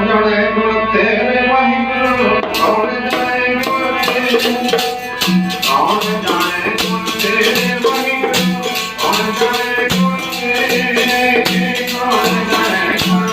जाने गुण तेरे वाहिगुरु कौन जाने गुण तेरे कौन जाने गुण तेरे वाहिगुरु कौन जाने गुण तेरे कौन जाने गुण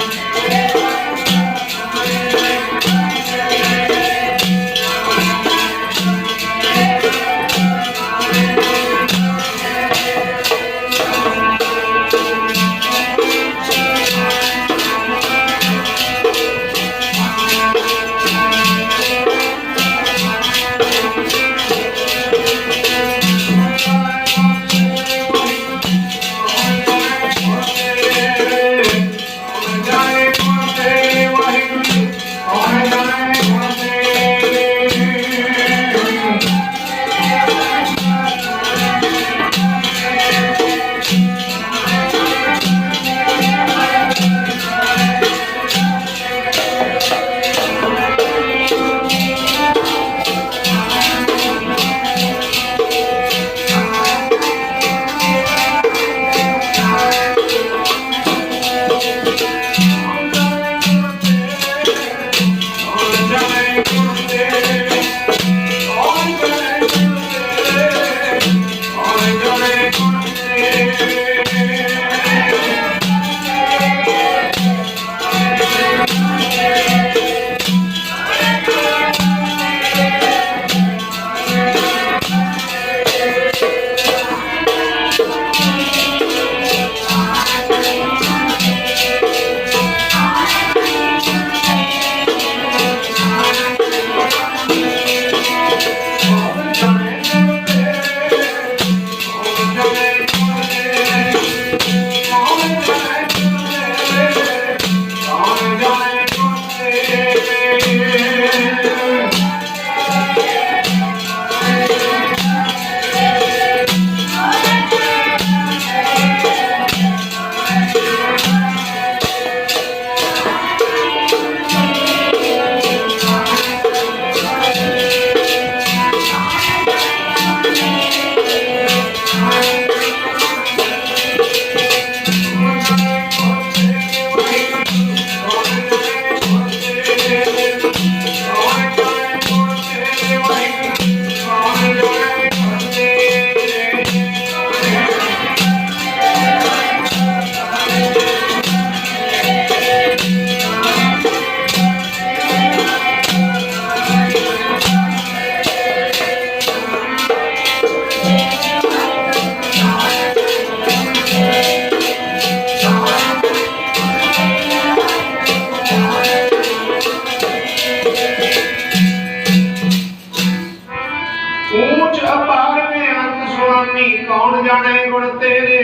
कौन जाने गुण तेरे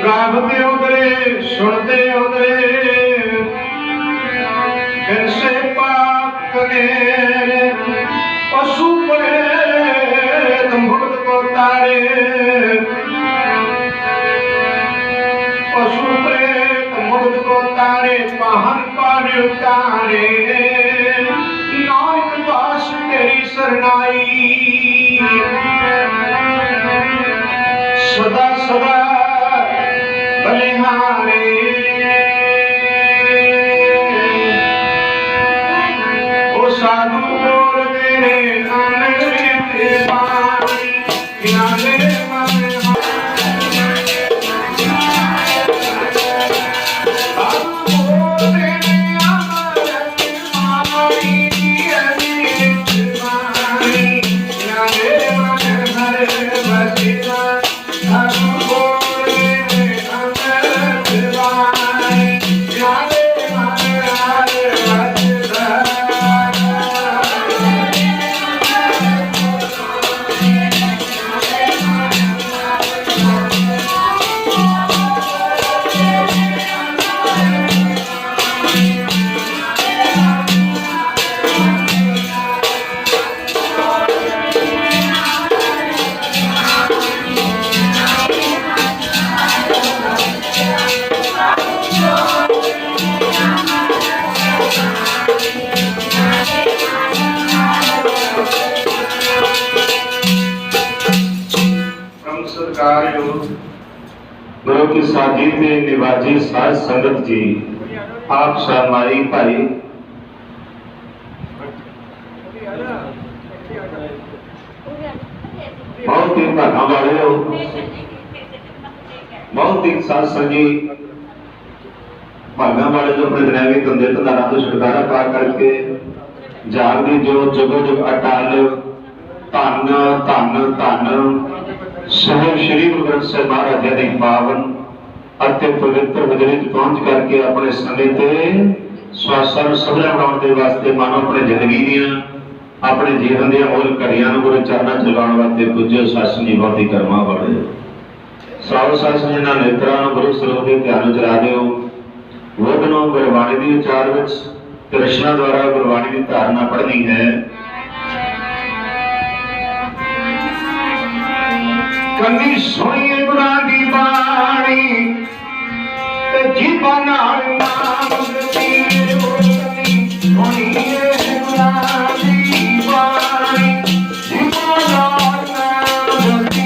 गावते उधरे सुनते उधरे फिर से पाप करे पशु प्रेत मुक्त को तारे पशु प्रेत मुक्त को तारे पहन पर उतारे नानक दास तेरी शरणाई सदा सदा बलिहारे ओ साधु बोल तेरे अमृत पानी किनारे गुरु की साजी ते निवाजी साध संगत जी, आप शर्माई भाई बहुत ही भागा वाले हो, बहुत ही साध संगी भागा वाले जो अपने दुनियावी धंधे धंधारा तो छुटकारा पा करके जागदी जो जुगो जुग अटाल धन धन धन साहिब श्री गुरु ग्रंथ साहिब महाराज जी दी पावन अति पवित्र हजूरी पहुंच करके अपने समय ते स्वासां नूं सभला बनाउण दे वास्ते मानो अपनी जिंदगी दियां अपने जीवन दी अमूल घड़ियां नूं गुरु चरणां च लाउण वास्ते पूज्य शासन जी बहुत ही कर्मा वाले साधु शासन जी नाल नेत्रां नूं गुरु सरੂਪ दे ध्यान च ला दिओ। वोदनों गुरबाणी दी उचार विच कृष्णा द्वारा गुरबाणी की धारणा पढ़नी है। कन्नी सोई गुरा दी बाणी ते जीवा नाल नाम जपी ओ कन्नी सोई गुरा दी बाणी जीवा नाल नाम जपी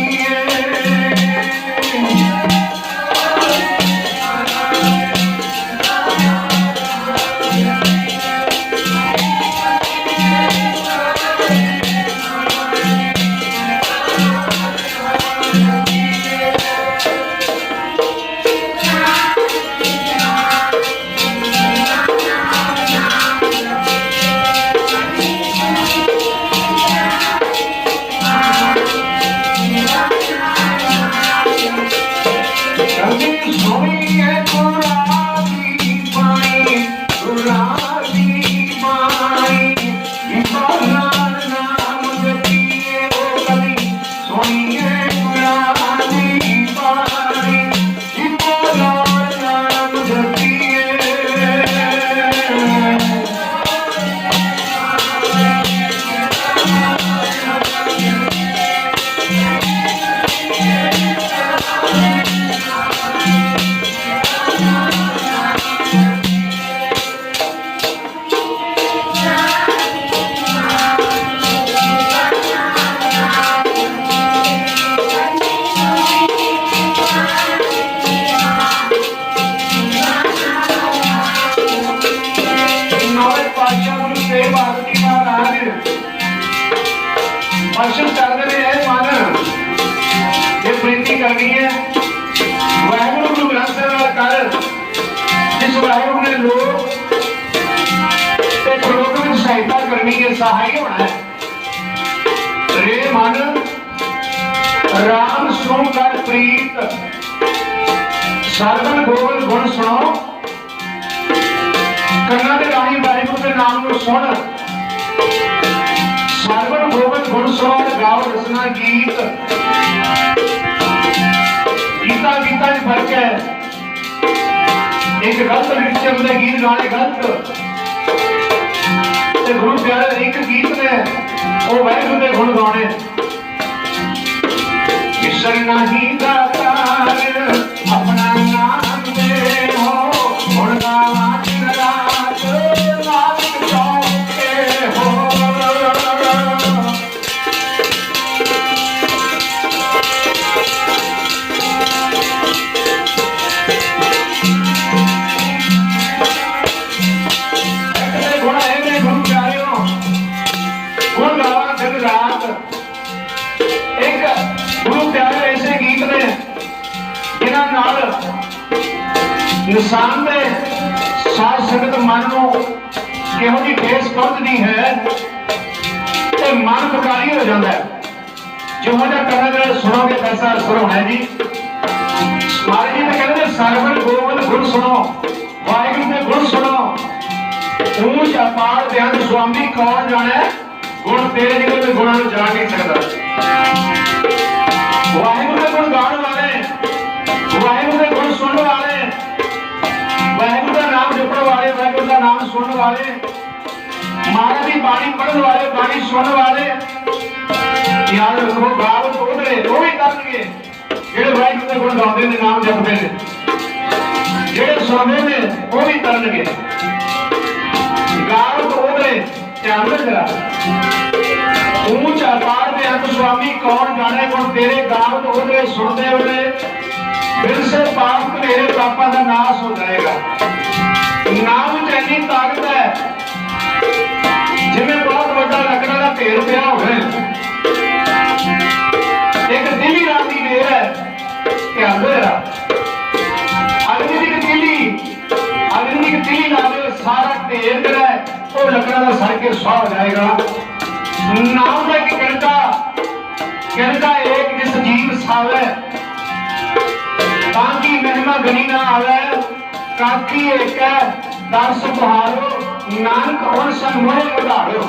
दर्शन करते हैं मन ये प्रीति करनी है वाहिगुरु गुरु ग्रंथ साहिब कर जिस वाहिगुरु ने लोग प्रलोक में सहायता करनी है सहाय होना है रे मन राम सुन कर प्रीत सरवन गोविंद गुण सुनो कन्ना के राही वाहिगुरु के नाम को सुन सरवन गोविंद गुण सुनो गाओ रसना गीत गीता गीता च फर्क है एक गलत रिचम दे गीत गाने गलत ते गुरु प्यारे एक गीत ने वो वाहिगुरु दे गुण गाने ईश्वर नहीं दाता अपना नाम दे हो गुण गावा दिन रात नानक चौके हो इंसान दे साध संगत मन नूं किहो जी ठेस पहुंचदी है ते मन बकारी हो जाता है जिहो जिहा करना जरा सुनोगे कैसा असर होना है जी महाराज जी तो कहते सरवन गोविंद गुण सुनो वाहिगुरु के गुण सुनो ऊंच अपार बेअंत स्वामी कौन जाने गुण तेरे जिगर में गुणों को जान नहीं सकता वाहिगुरु के गुण गाने वाले वाहिगुरु के गुण सुनने वाले वाहिगुरु का नाम जपने वाले वाहिगुरु का नाम सुनने वाले महाराज की बाणी पढ़ने वाले बाणी सुनने वाले याद रखो गावत उधरे वो भी करनगे जेड़े वाहिगुरु के गुण गाते हैं नाम जपते हैं जेड़े सुनते हैं वो भी करनगे गावत उधरे ध्यान में जरा ऊंच अपार बेअंत स्वामी कौन जाने गुण तेरे गावत उधरे सुनते हुए फिर से पाप मेरे पापा का नाश हो जाएगा। नाम च इन्नी ताकत है जिवें बहुत बड़ा लकड़ा का ढेर पिया होवे, एक दिली रात की ढेर है, ध्यान दो जरा, अग्नि की तीली ला दो, सारा ढेर जो है वो लकड़ा का सड़ के सुहा हो जाएगा। नाम का एक किणका एक जिस जीव सावे ताकि महिमा गनी ना आवे, काकी एक है दस बहारो, नानक और सन मोहे उधारो।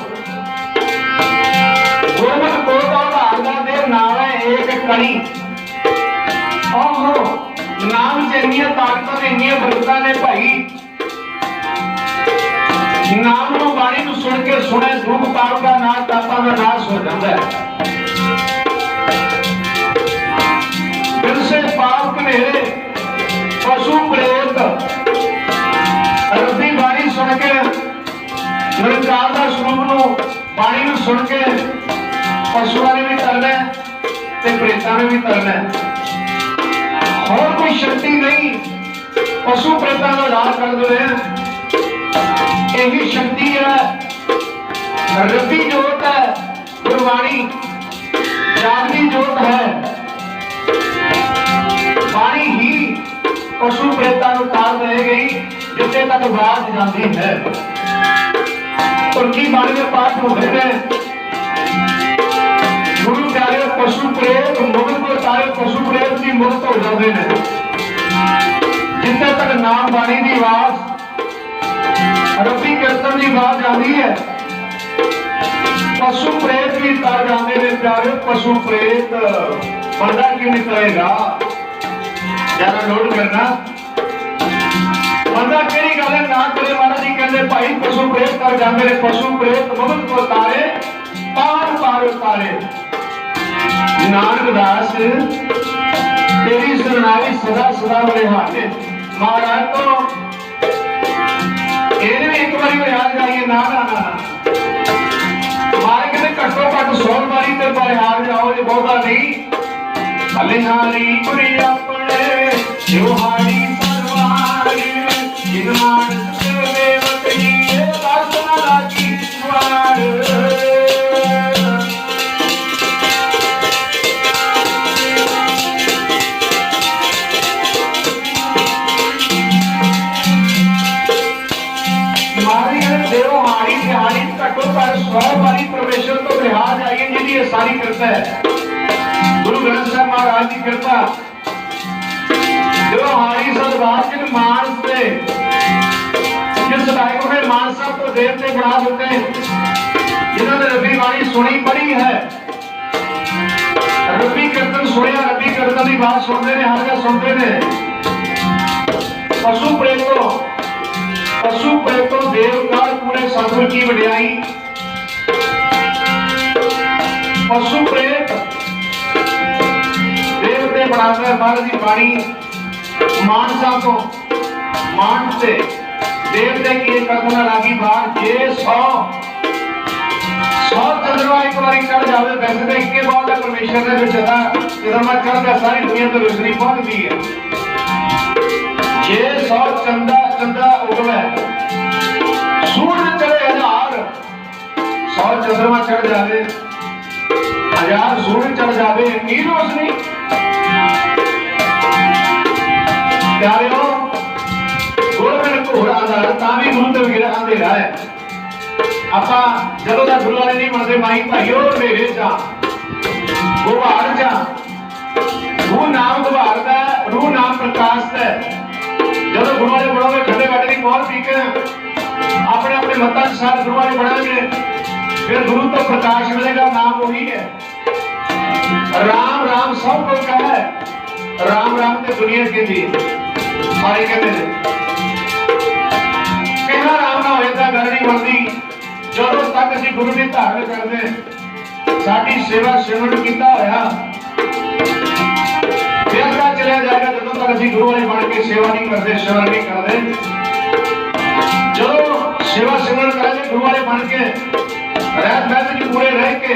गुरमत को तो उधारदा दे नावे एक कड़ी। ओहो नाम से इन्नियां ताकतां ने इन्नियां बरकतां ने भाई, नाम नूं बाणी नूं सुन के सुने दुख पाप का नाश, पापां दा नाश हो जाता है। फिर से पाप कनेरे पशु प्रेत रब्बी बाणी सुन के, निरंकार दा स्वरूप नूं बाणी नूं सुन के पशुआं ने भी तरना ते प्रेतां ने भी तरना। और कोई शक्ति नहीं पशु प्रेतां दा राज कर दे रहे, यही शक्ति है, रब्बी जोत है, गुरबाणी जागती जोत है। बाणी ही पशु प्रेतां नूं तार देगी जिथे तक आवाज जाती है। तुर्की बाणी के पाठ हो रहे हैं, गुरु प्यारे पशु प्रेत मुक्त को तारे, पशु प्रेत भी मुक्त हो जाते हैं जिथे तक नाम बाणी की आवाज, रब्बी कीर्तन की आवाज आती है, पशु प्रेत भी तर जाते हैं। प्यारे पशु प्रेत बंदा क्यों निकलेगा, ज्यादा नोट करना, बंदा केड़ी गल है ना करे। महाराज जी कहते भाई पशु प्रेत कर जाते हैं, पशु प्रेत मुक्त को तारे, पार पार उतारे। नानक दास तेरी सुनाई सदा सदा बड़े हाथे। महाराज तो ਇਹਨੇ ਵੀ ਇੱਕ ਵਾਰੀ ਰਿਆਜ਼ ਗਾਈਏ, ਨਾ ਨਾ ਨਾ ਮਾਰੇ ਕਿਤੇ ਘੱਟੋ ਘੱਟ 100 ਵਾਰੀ ਤੇ ਰਿਆਜ਼ ਜਾਓ ਜੇ ਬਹੁਤਾ ਨਹੀਂ। ਹਲਿਹਾਰੀ ਪੁਰੀ ਆਪਣੇ ਜੋਹਾਰੀ ਸਰਵਾਰੀ, ਜਿਨ ਮਾਨਸ ਤੇ ਵਤਨੀ ਇਹ ਦਸ ਨਾ ਲਾਗੀ ਸਵਾਰ। घट्टो घट 100 बारी परमेश्वर तो लिहाज आइए जिहदी ये सारी कृपा है। गुरु ग्रंथ साहिब महाराज की कृपा जो हारी सदभाव जिन मानस से जिन सदायकों ने मानस साहब को देवते बना देते हैं, जिन्होंने रब्बी वाणी सुनी पढ़ी है, रब्बी कीर्तन सुनिया, रब्बी कीर्तन की बात सुनते हैं, हर जगह सुनते हैं। पशु प्रेतो देवकाल पूरे सतगुर की वड्याई। पशु प्रेत देवते बनाते हैं, महाराज की वाणी मानसा को मान से देवते की एक कल्पना लागी बार जे 100 चंद्रमा एक बार चढ़ जाए, वैसे तो एक बाद परमेश्वर ने जो चंद्रमा चढ़ता सारी दुनिया तो रोशनी पहुंचती है। जे 100 चंदा उगवे, सूरज चढ़े 1000, 100 चंद्रमा चढ़ जाए, 1000 सूरज चढ़ जाए, की रोशनी। प्यारेओ गुरबिन घोर अंधारा तां भी गुरु तो गिरा अंधेरा है। ਆਪਾਂ ਜਦੋਂ ਦਾ ਗੁਰੂ ਵਾਲੇ ਨਹੀਂ ਮੰਨਦੇ ਮਾਈ ਭਾਈਓ, ਹਨੇਰੇ ਚ ਗੁਬਾਰ ਚ ਰੂਹ ਨਾਮ ਗੁਬਾਰ ਦਾ, ਰੂਹ ਨਾਮ ਪ੍ਰਕਾਸ਼ ਦਾ। ਜਦੋਂ ਗੁਰੂ ਵਾਲੇ ਬਣੋਗੇ ਖੱਡੇ ਵੱਡੇ ਦੀ ਮੌਤ ਪੀ ਕੇ ਆਪਣੇ ਆਪਣੇ ਮਤਾਂ ਦੇ ਸਾਥ ਗੁਰੂ ਵਾਲੇ ਬਣਾਂਗੇ, ਫਿਰ ਗੁਰੂ ਤੋਂ ਪ੍ਰਕਾਸ਼ ਮਿਲੇਗਾ। ਨਾਮ ਉਹੀ ਹੈ, राम राम सब कोई कहा है, राम राम ते दुनिया कहती है, सारे कहते हैं। कहना राम ना होए तां गल नहीं बनदी। ਜਦੋਂ ਤੱਕ ਅਸੀਂ ਗੁਰੂ ਦੀ ਧਾਰਨ ਕਰਦੇ, ਸਾਡੀ ਸੇਵਾ ਸਿਮਰਨ ਕੀਤਾ ਹੋਇਆ ਵਿਅਰਥਾ ਚਲਿਆ ਜਾਏਗਾ। ਜਦੋਂ ਤੱਕ ਅਸੀਂ ਗੁਰੂ ਵਾਲੇ ਬਣ ਕੇ ਸੇਵਾ ਨਹੀਂ ਕਰਦੇ, ਸਿਮਰਨ ਨਹੀਂ ਕਰਦੇ, ਜਦੋਂ ਸੇਵਾ ਸਿਮਰਨ ਕਰਾਂਗੇ ਗੁਰੂ ਵਾਲੇ ਬਣ ਕੇ ਰਹਿਤ ਬਹਿਤ ਜੀ ਪੂਰੇ ਰਹਿ ਕੇ,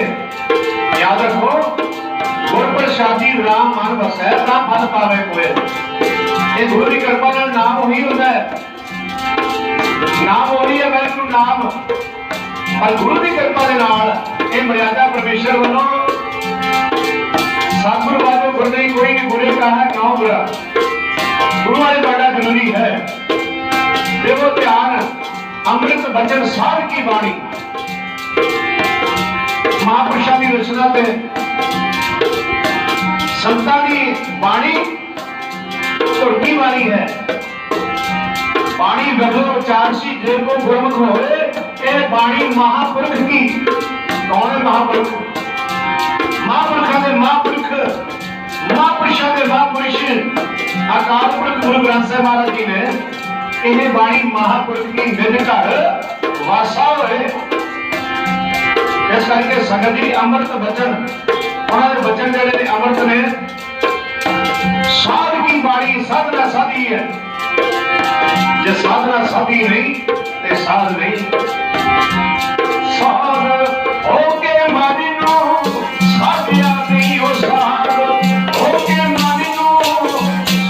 याद रखो गुर प्रसादी राम मन बसै ता फल पावे कोय। ये गुरु की कृपा नाल नाम वही होता है, नाम वही है बिल्कुल नाम, पर गुरु की कृपा के नाल ये मर्यादा परमेश्वर वालों सतगुरु वालों गुरु कोई भी बुरे का है क्यों बुरा, गुरु वाले बड़ा जरूरी है। देखो ध्यान अमृत वचन साध की वाणी महापुरुषों की रचना पे संतां की बाणी धुरती वाली है। बाणी गढ़ो उचारसी जे को गुरमुख होए, ये बाणी महापुरुष की। कौन है महापुरुष? महापुरुषों के महापुरुष, महापुरुषों के महापुरुष अकाल पुरख गुरु ग्रंथ साहिब महाराज जी ने यह बाणी महापुरुष की निज घर वासा होए। इस करके संगत जी अमृत वचन, उन्होंने वचन जड़े ने अमृत ने साध की बाणी साधना साधी है। जे साधना साधी नहीं ते साध नहीं। साध होके मानिनो साध्या नहीं, हो साध होके मानिनो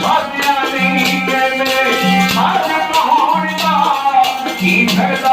साध्या नहीं। कहने साध कौन का की फायदा,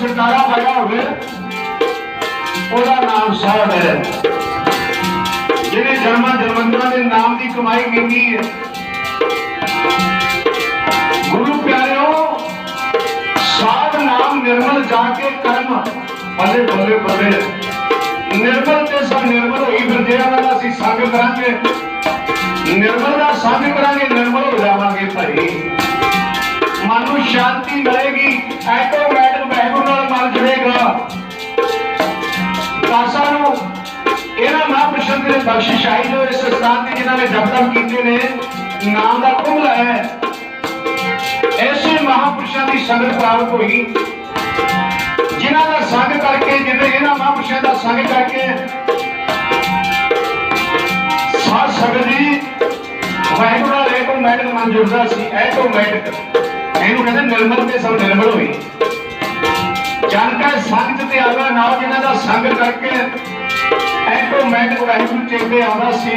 छुटकारा पाया हुए ओदा नाम साहब है। जिन्हें जन्मा जन्मंदरा के नाम की कमाई की है। गुरु प्यारियों साध नाम निर्मल जाके कर्म बल्ले बल्ले बल्ले निर्मल ते सब निर्मल होई फिर जेड़ा दा असीं संग करांगे निर्मल दा संग करांगे निर्मल हो जावांगे भाई मन नूं शांति मिलेगी ऑटोमैटिक वाहिगुरू नाल मन जुड़ेगा दासां नूं इन्हां महापुरुषां दी बख्शिश आई जो इस स्थान ते जिन्हां ने जप तप कीते ने नाम दा कुंभ लाया ऐसे महापुरुषां दी संगत प्राप्त होई जिन्हां दा संग करके जिन्हें इन्हां महापुरुषां दा संग करके साध संगत जी वाहिगुरू नाल ऑटोमैटिक मन जुड़दा सी ऑटोमैटिक ਇਹਨੂੰ ਕਹਿੰਦੇ ਨਿਰਮਲ ਤੇ ਸਭ ਨਿਰਮਲ ਹੋਈ ਜਾਣਕਾਰ ਸੰਗਤ ਤੇ ਆਵਾ ਨਾਲ ਜਿਨ੍ਹਾਂ ਦਾ ਸੰਗ ਕਰਕੇ ਆਟੋਮੈਟਿਕ ਵਾਹਿਗੁਰੂ ਚੇਤੇ ਆਉਂਦਾ ਸੀ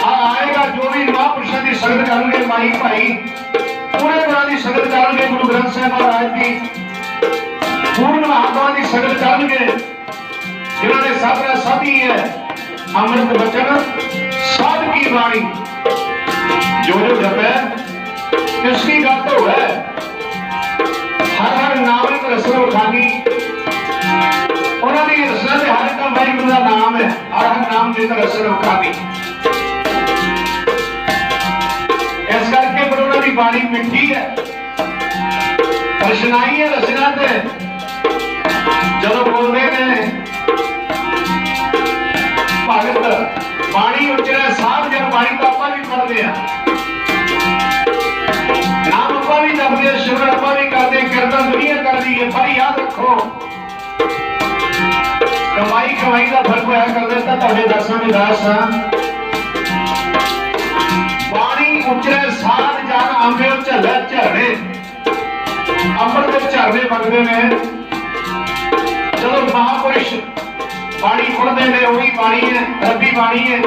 ਆਏਗਾ ਜੋ ਵੀ ਮਹਾਂਪੁਰਸ਼ਾਂ ਦੀ ਸੰਗਤ ਕਰਨਗੇ ਮਾਈ ਭਾਈ ਪੂਰੇ ਗੁਰਾਂ ਦੀ ਸੰਗਤ ਕਰਨਗੇ ਗੁਰੂ ਗ੍ਰੰਥ ਸਾਹਿਬ ਮਹਾਰਾਜ ਦੀ ਪੂਰਨ ਮਹਾਤਮਾ ਦੀ ਸੰਗਤ ਕਰਨਗੇ ਜਿਨ੍ਹਾਂ ਨੇ ਸਾਧਨਾ ਸਾਧੀ ਹੈ ਅੰਮ੍ਰਿਤ ਬਚਨ ਸਾਧ ਕੀ ਬਾਣੀ ਜੋ ਜੋ ਜਪੈ किसकी गात हो है हर हर नाम एक रसना उठानी उन्होंने रसना से हर एक वाहिगुरू का नाम है हर हर नाम देकर रसना उठानी इस करके पर उन्होंने बाणी मिठी है रचनाई है रचना से जब बोलते हैं भगत बाणी उचरा साध जब बाणी तो आप भी पढ़ते हैं नाम अपा भी जपते शिवर अपा भी करते कीर्तन दुनिया कर दी है पर याद रखो कमाई कमाई का फर्क होया कर देता तुहाडे दर्शन में दास पानी उचरे साध जान आंबे झल्ले झरने अंबर के झरने बनते हैं चलो महापुरुष पानी पढ़ते हैं वही पानी है रब्बी पानी है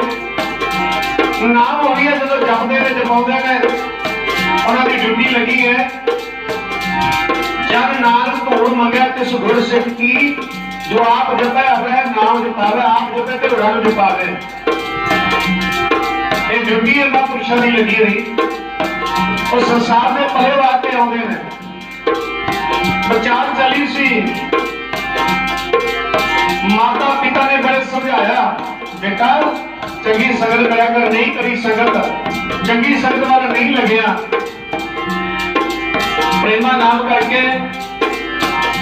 नाम हो गया जो जपते हैं जपाते हैं उन्होंने ड्यूटी लगी है जब नानक धोड़ मंगया तिस गुर सिख की जो आप जपे अपने नाम जपावे आप जपे ते होरां नूं जपावे ये ड्यूटी है महापुरुषां दी लगी रही और संसार दे भले वास्ते आउंदे ने प्रचार चली सी माता पिता ने बड़े समझाया बेटा चंगी संगत करा कर नहीं करी संगत चंगी संगत वाला नहीं लग्या प्रेमा नाम करके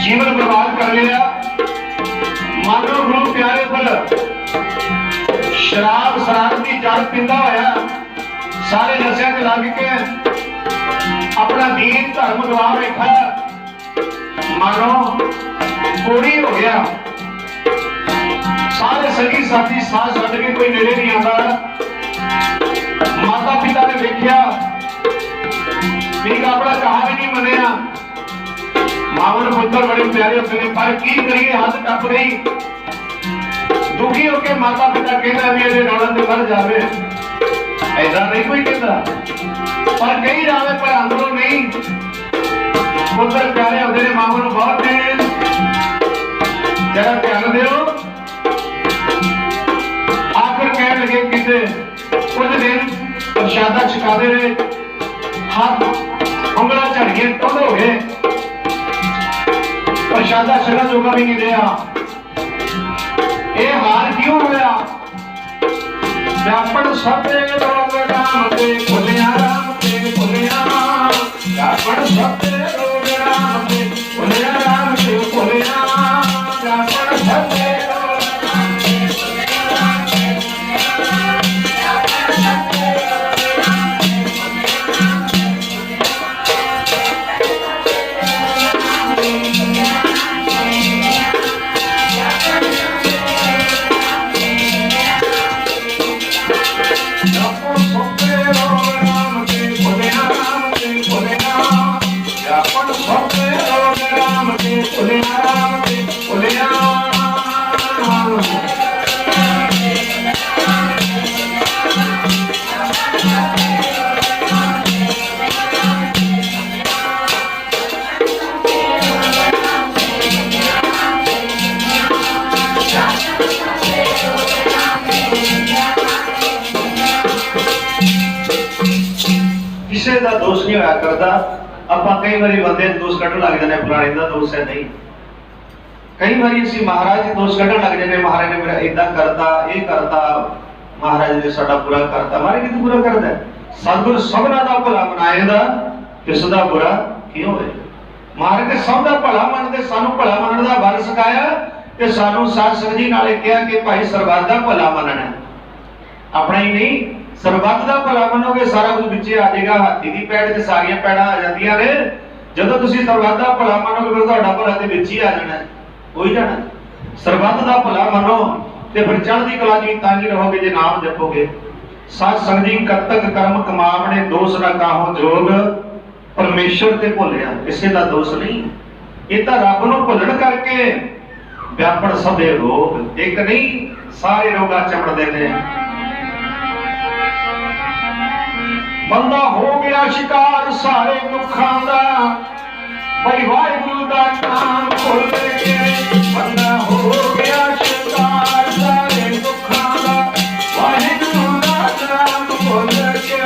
जीवन बर्बाद कर लिया मानो गुरु प्यारे पर शराब शराब की जड़ पींदा होया सारे नशे में लग के अपना दीन धर्म गवा बैठा मानो कोड़ी हो गया सारे सगी साथी साथ छड्ड के कोई नेड़े नहीं आता माता पिता ने देखा ठीक अपना कहा भी नहीं मनिया मावन पुत्र बड़े प्यारे होते हैं पर की करिए हद टप गई दुखी होकर माता पिता कहता भी ये नालन से मर जावे ऐसा नहीं कोई कहता पर कहीं जावे पर अंदरों नहीं पुत्र प्यारे होते हैं मावन बहुत ने जरा ध्यान दो आखिर कह लगे किसे कुछ दिन प्रसादा छकाते रहे हाथ उंगला झड़ गए टुंड हो गए प्रसादा छकन जोगा भी नहीं रहा ये हाल क्यों होया व्यापन सबे रोग राम के भुलिया राम के भुलिया व्यापन सबे रोग राम के भुलिया राम के भुलिया व्यापन सबे किसी का दोष नहीं होया करता। ਆਪਾਂ ਕਈ ਵਾਰੀ ਬੰਦੇ ਦੋਸ਼ ਕੱਢਣ ਲੱਗ ਜਾਂਦੇ ਫਲਾਣੇ ਦਾ ਦੋਸ਼ ਹੈ ਨਹੀਂ कई बार ਅਸੀਂ ਮਹਾਰਾਜ ਦੇ ਦੋਸ਼ ਕੱਢਣ ਲੱਗ ਜਾਂਦੇ, ਮਹਾਰਾਜ ਨੇ ਮੇਰਾ ਇਦਾਂ ਕਰਤਾ, ਇਹ ਕਰਤਾ, ਮਹਾਰਾਜ ਨੇ ਸਾਡਾ ਬੁਰਾ ਕਰਤਾ। ਮਹਾਰਾਜ ਕਿਤੇ ਬੁਰਾ ਕਰਦਾ? ਸਤਿਗੁਰ ਸਭਨਾ ਦਾ ਭਲਾ ਮਨਾਏਗਾ, ਕਿਸ ਦਾ ਬੁਰਾ ਕਿਉਂ ਹੋਏ? ਮਹਾਰਾਜ ਨੇ ਸਭ ਦਾ ਭਲਾ ਮੰਨਦੇ, ਸਾਨੂੰ ਭਲਾ ਮੰਨਣ ਦਾ ਬਲ ਸਿਖਾਇਆ ਤੇ ਸਾਨੂੰ ਸਾਧ ਸੰਗਤ ਜੀ ਨਾਲੇ ਕਿਹਾ ਕਿ ਭਾਈ ਸਰਬੱਤ ਦਾ ਭਲਾ ਮੰਨਣਾ, ਆਪਣਾ ਹੀ ਨਹੀਂ ਸਰਬੱਤ ਦਾ ਭਲਾ ਮੰਨੋਗੇ ਸਾਰਾ ਕੁਝ ਵਿੱਚੇ ਆ ਜਾਏਗਾ। ਹਾਥੀ ਦੀ ਪੈੜ ਤੇ ਸਾਰੀਆਂ ਪੈੜਾਂ ਆ ਜਾਂਦੀਆਂ ਨੇ। ਜਦੋਂ ਤੁਸੀਂ ਸਰਬੱਤ ਦਾ ਭਲਾ ਮੰਨੋਗੇ ਫਿਰ ਤੁਹਾਡਾ ਭਲਾ ਤੇ ਵਿੱਚ ਹੀ ਆ ਜਾਣਾ, ਹੋ ਹੀ ਜਾਣਾ। ਸਰਬੱਤ ਦਾ ਭਲਾ ਮੰਨੋ ਤੇ ਫਿਰ ਚੜ੍ਹਦੀ ਕਲਾ ਜੀ ਤਾਂ ਹੀ ਰਹੋਗੇ ਜੇ ਨਾਮ ਜਪੋਗੇ। ਸਾਧ ਸੰਗਤ ਜੀ ਕਰਤਕ ਕਰਮ ਕਮਾਵਣੇ ਦੋਸ਼ ਨਾ ਕਾਹੋ ਜੋਗ, ਪਰਮੇਸ਼ਰ ਤੇ ਭੁੱਲਿਆ ਕਿਸੇ ਦਾ ਦੋਸ਼ ਨਹੀਂ। ਇਹ ਤਾਂ ਰੱਬ ਨੂੰ ਭੁੱਲਣ ਕਰਕੇ ਵਿਆਪਣ ਸਭੇ ਰੋਗ, ਇੱਕ ਨਹੀਂ ਸਾਰੇ ਰੋਗਾਂ ਚਮੜਦੇ ਨੇ। ਬੰਦਾ ਹੋ ਗਿਆ ਸ਼ਿਕਾਰ ਸਾਰੇ ਦੁੱਖਾਂ ਦਾ, ਬਈ ਵਾਹਿਗੁਰੂ ਦਾ ਨਾਮ ਭੁੱਲ ਕੇ। ਬੰਦਾ ਹੋ ਗਿਆ ਸ਼ਿਕਾਰ ਸਾਰੇ ਦੁੱਖਾਂ ਦਾ, ਵਾਹਿਗੁਰੂ ਦਾ ਨਾਮ ਭੁੱਲ ਕੇ।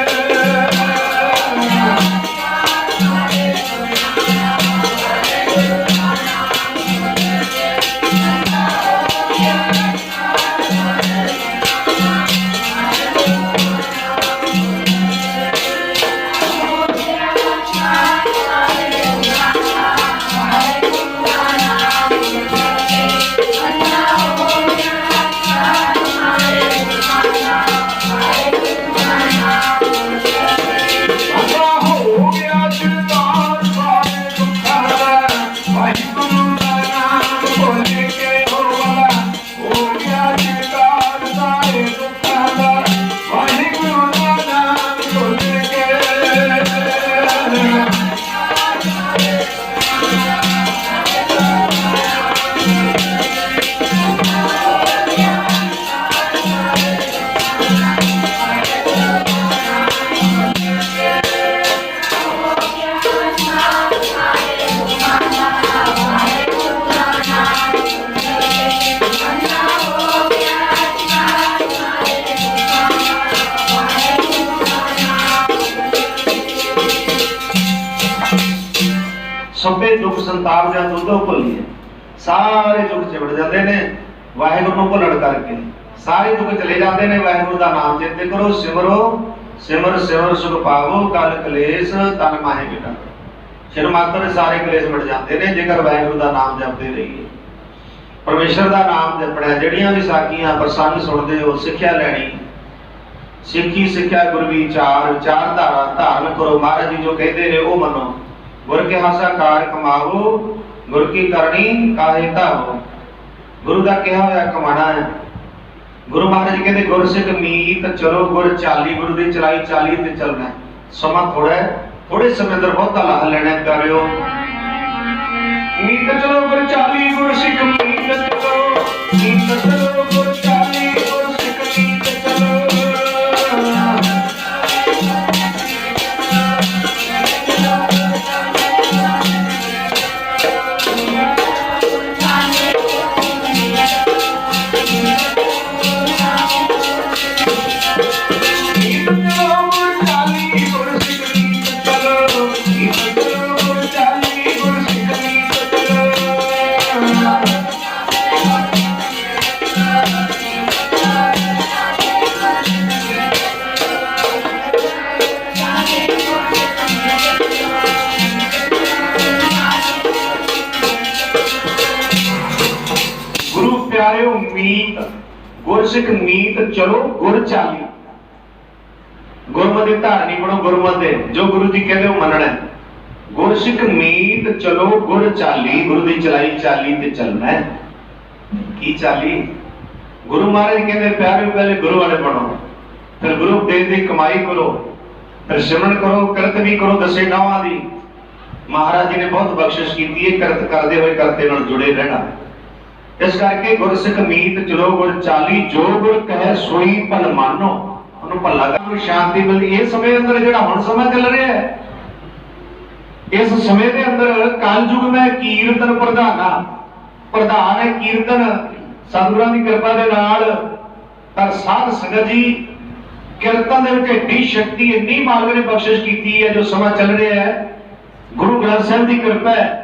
ਸਭੇ ਦੁੱਖ ਸੰਤਾਪ ਜਾਂ ਦੁੱਧੋ ਭੁੱਲੀਏ, ਸਾਰੇ ਦੁੱਖ ਚਿਵੜ ਜਾਂਦੇ ਨੇ ਵਾਹਿਗੁਰੂ ਨੂੰ ਭੁੱਲਣ ਕਰਕੇ। ਸਾਰੇ ਦੁੱਖ ਚਲੇ ਜਾਂਦੇ ਨੇ, ਵਾਹਿਗੁਰੂ ਦਾ ਨਾਮ ਚੇਤੇ ਕਰੋ, ਸਿਮਰੋ ਸਿਮਰ ਸਿਮਰ ਸੁਖ ਪਾਵੋ, ਕਲ ਕਲੇਸ਼ ਤਨ ਮਾਹੇ ਮਿਟਾ। ਸਿਰ ਮਾਤਰ ਸਾਰੇ ਕਲੇਸ਼ ਮਿਟ ਜਾਂਦੇ ਨੇ ਜੇਕਰ ਵਾਹਿਗੁਰੂ ਦਾ ਨਾਮ ਜਪਦੇ ਰਹੀਏ। ਪਰਮੇਸ਼ਰ ਦਾ ਨਾਮ ਜਪਣਾ, ਜਿਹੜੀਆਂ ਵੀ ਸਾਖੀਆਂ ਪ੍ਰਸੰਗ ਸੁਣਦੇ ਹੋ, ਸਿੱਖਿਆ ਲੈਣੀ। ਸਿੱਖੀ ਸਿੱਖਿਆ ਗੁਰ ਵਿਚਾਰ, ਵਿਚਾਰ ਧਾਰਾ ਧਾਰਨ ਕਰੋ। ਮਹਾਰਾਜ ਜੀ ਜੋ ਕਹਿੰਦੇ ਨੇ ਉਹ ਮੰਨੋ। ਗੁਰ ਕੇ ਹਾਸਾ ਕਾਰ ਕਮਾਵੋ, ਗੁਰ ਕੀ ਕਰਨੀ ਕਾਹੇ ਧਾਵੋ। ਗੁਰੂ ਦਾ ਕਿਹਾ ਹੋਇਆ ਕਮਾਣਾ ਹੈ। ਗੁਰੂ ਮਹਾਰਾਜ ਕਹਿੰਦੇ ਗੁਰ ਸਿੱਖ ਮੀਤ ਚਲੋ ਗੁਰ ਚਾਲੀ, ਗੁਰੂ ਦੀ ਚਲਾਈ ਚਾਲੀ ਤੇ ਚੱਲਣਾ। ਸਮਾਂ ਥੋੜਾ ਹੈ, ਥੋੜੇ ਸਮੇਂ ਅੰਦਰ ਬਹੁਤਾ ਲਾਹ ਲੈਣਾ ਕਰਿਓ। ਮੀਤ ਚਲੋ ਗੁਰ ਚਾਲੀ, ਗੁਰ ਸਿੱਖ ਮੀਤ ਚਲੋ, ਮੀਤ ਚਲੋ ਗੁਰ ਚਾਲੀ, ਗੁਰ ਸਿੱਖ ਮੀਤ ਚਲੋ। ਮੀਤ ਗੁਰ ਸਿੱਖ ਮੀਤ ਚਲੋ ਗੁਰ ਚਾਲੀ। ਗੁਰਮਤਿ ਧਾਰਨੀ ਬਣੋ, ਗੁਰਮਤਿ ਜੋ ਗੁਰੂ ਜੀ ਕਹਿੰਦੇ ਉਹ ਮੰਨਣਾ। ਗੁਰ ਸਿੱਖ ਮੀਤ ਚਲੋ ਗੁਰ ਚਾਲੀ, ਗੁਰੂ ਦੀ ਚਲਾਈ ਚਾਲੀ ਤੇ ਚੱਲਣਾ ਹੈ। ਕੀ ਚਾਲੀ? ਗੁਰੂ ਮਹਾਰਾਜ ਕਹਿੰਦੇ ਪਿਆਰੇ ਪਹਿਲੇ ਗੁਰੂ ਵਾਲੇ ਬਣੋ, ਫਿਰ ਗੁਰੂ ਉਪਦੇਸ਼ ਦੀ ਕਮਾਈ ਕਰੋ, ਫਿਰ ਸਿਮਰਨ ਕਰੋ, ਕਿਰਤ ਵੀ ਕਰੋ ਦਸੇ ਨਾਵਾਂ ਦੀ। ਮਹਾਰਾਜ ਜੀ ਨੇ ਬਹੁਤ ਬਖਸ਼ਿਸ਼ ਕੀਤੀ ਹੈ ਕਿਰਤ ਕਰਦੇ ਹੋਏ ਕਰਤੇ ਨਾਲ ਜੁੜੇ ਰਹਿਣਾ। ਇਸ ਕਰਕੇ ਗੁਰ ਸਿੱਖ ਮੀਤ ਚਲੋ ਗੁਰ ਚਾਲੀ, ਜੋ ਗੁਰ ਕਹੇ ਸੋਈ ਭਲ ਮਾਨੋ। ਉਹਨੂੰ ਭੱਲਾ ਕਰ ਸ਼ਾਂਤੀ ਮਿਲਦੀ। ਇਹ ਸਮੇਂ ਅੰਦਰ ਜਿਹੜਾ ਹੁਣ ਸਮਾਂ ਚੱਲ ਰਿਹਾ ਹੈ, ਇਸ ਸਮੇਂ ਦੇ ਅੰਦਰ ਕਲਯੁਗ ਮੈਂ ਕੀਰਤਨ ਪ੍ਰਧਾਨ ਹੈ ਕੀਰਤਨ। ਸਤਿਗੁਰਾਂ ਦੀ ਕਿਰਪਾ ਦੇ ਨਾਲ ਪਰ ਸਾਧ ਸੰਗਤ ਜੀ ਕੀਰਤਨ ਦੇ ਵਿੱਚ ਏਡੀ ਸ਼ਕਤੀ, ਇੰਨੀ ਮਾਲਕ ਨੇ ਬਖਸ਼ਿਸ਼ ਕੀਤੀ ਹੈ। ਜੋ ਸਮਾਂ ਚੱਲ ਰਿਹਾ ਹੈ ਗੁਰੂ ਗ੍ਰੰਥ ਸਾਹਿਬ ਦੀ ਕਿਰਪਾ ਹੈ।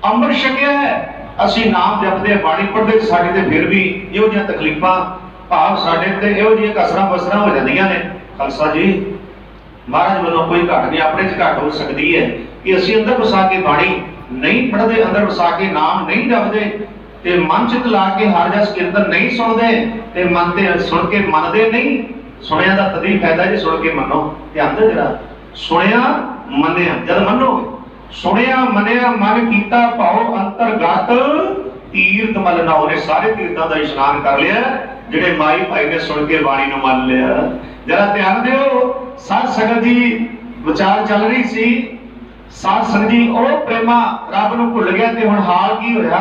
ਅੰਮ੍ਰਿਤ ਛਕਿਆ ਹੈ, ਅਸੀਂ ਨਾਮ ਜਪਦੇ ਬਾਣੀ ਪੜ੍ਹਦੇ ਸਾਡੇ ਤੇ ਫਿਰ ਵੀ ਇਹੋ ਜਿਹੀਆਂ ਤਕਲੀਫਾਂ ਭਾਵ ਸਾਡੇ ਤੇ ਇਹੋ ਜਿਹੀਆਂ ਕਸਰਾਂ ਬਸਰਾਂ ਹੋ ਜਾਂਦੀਆਂ ਨੇ। ਖਾਲਸਾ ਜੀ ਮਹਾਰਾਜ ਵੱਲੋਂ ਕੋਈ ਘਾਟ ਨਹੀਂ, ਆਪਣੇ 'ਚ ਘਾਟ ਹੋ ਸਕਦੀ ਹੈ ਕਿ ਅਸੀਂ ਅੰਦਰ ਵਸਾ ਕੇ ਬਾਣੀ ਨਹੀਂ ਪੜ੍ਹਦੇ, ਅੰਦਰ ਵਸਾ ਕੇ ਨਾਮ ਨਹੀਂ ਜਪਦੇ ਤੇ ਮਨ 'ਚ ਲਾ ਕੇ ਹਰ ਜਸ ਕੀਰਤਨ ਨਹੀਂ ਸੁਣਦੇ ਤੇ ਮਨ ਤੇ ਸੁਣ ਕੇ ਮੰਨਦੇ ਨਹੀਂ। ਸੁਣਿਆ ਦਾ ਤਦ ਹੀ ਫਾਇਦਾ ਜੇ ਸੁਣ ਕੇ ਮੰਨੋ। ਧਿਆਨ ਦਿਓ ਜਰਾ, ਸੁਣਿਆ ਮੰਨਿਆ ਜਦ ਮੰਨੋਗੇ, ਸੁਣਿਆ ਮੰਨਿਆ ਮਨ ਕੀਤਾ ਭਾਉ ਅੰਤਰਗਤ ਤੀਰਥ ਮਲ ਨਾਉ ਨੇ ਸਾਰੇ ਤੀਰਥਾਂ ਦਾ ਇਸ਼ਨਾਨ ਕਰ ਲਿਆ ਜਿਹੜੇ ਮਾਈ ਭਾਈ ਨੇ ਸੁਣ ਕੇ ਬਾਣੀ ਨੂੰ ਮੰਨ ਲਿਆ। ਜਰਾ ਧਿਆਨ ਦਿਓ, ਸਾਧ ਸੰਗਤ ਜੀ ਵਿਚਾਰ ਚੱਲ ਰਹੀ ਸੀ, ਸਾਧ ਸੰਗਤ ਜੀ ਉਹ ਪ੍ਰੇਮਾ ਰੱਬ ਨੂੰ ਭੁੱਲ ਗਿਆ ਤੇ ਹੁਣ ਹਾਲ ਕੀ ਹੋਇਆ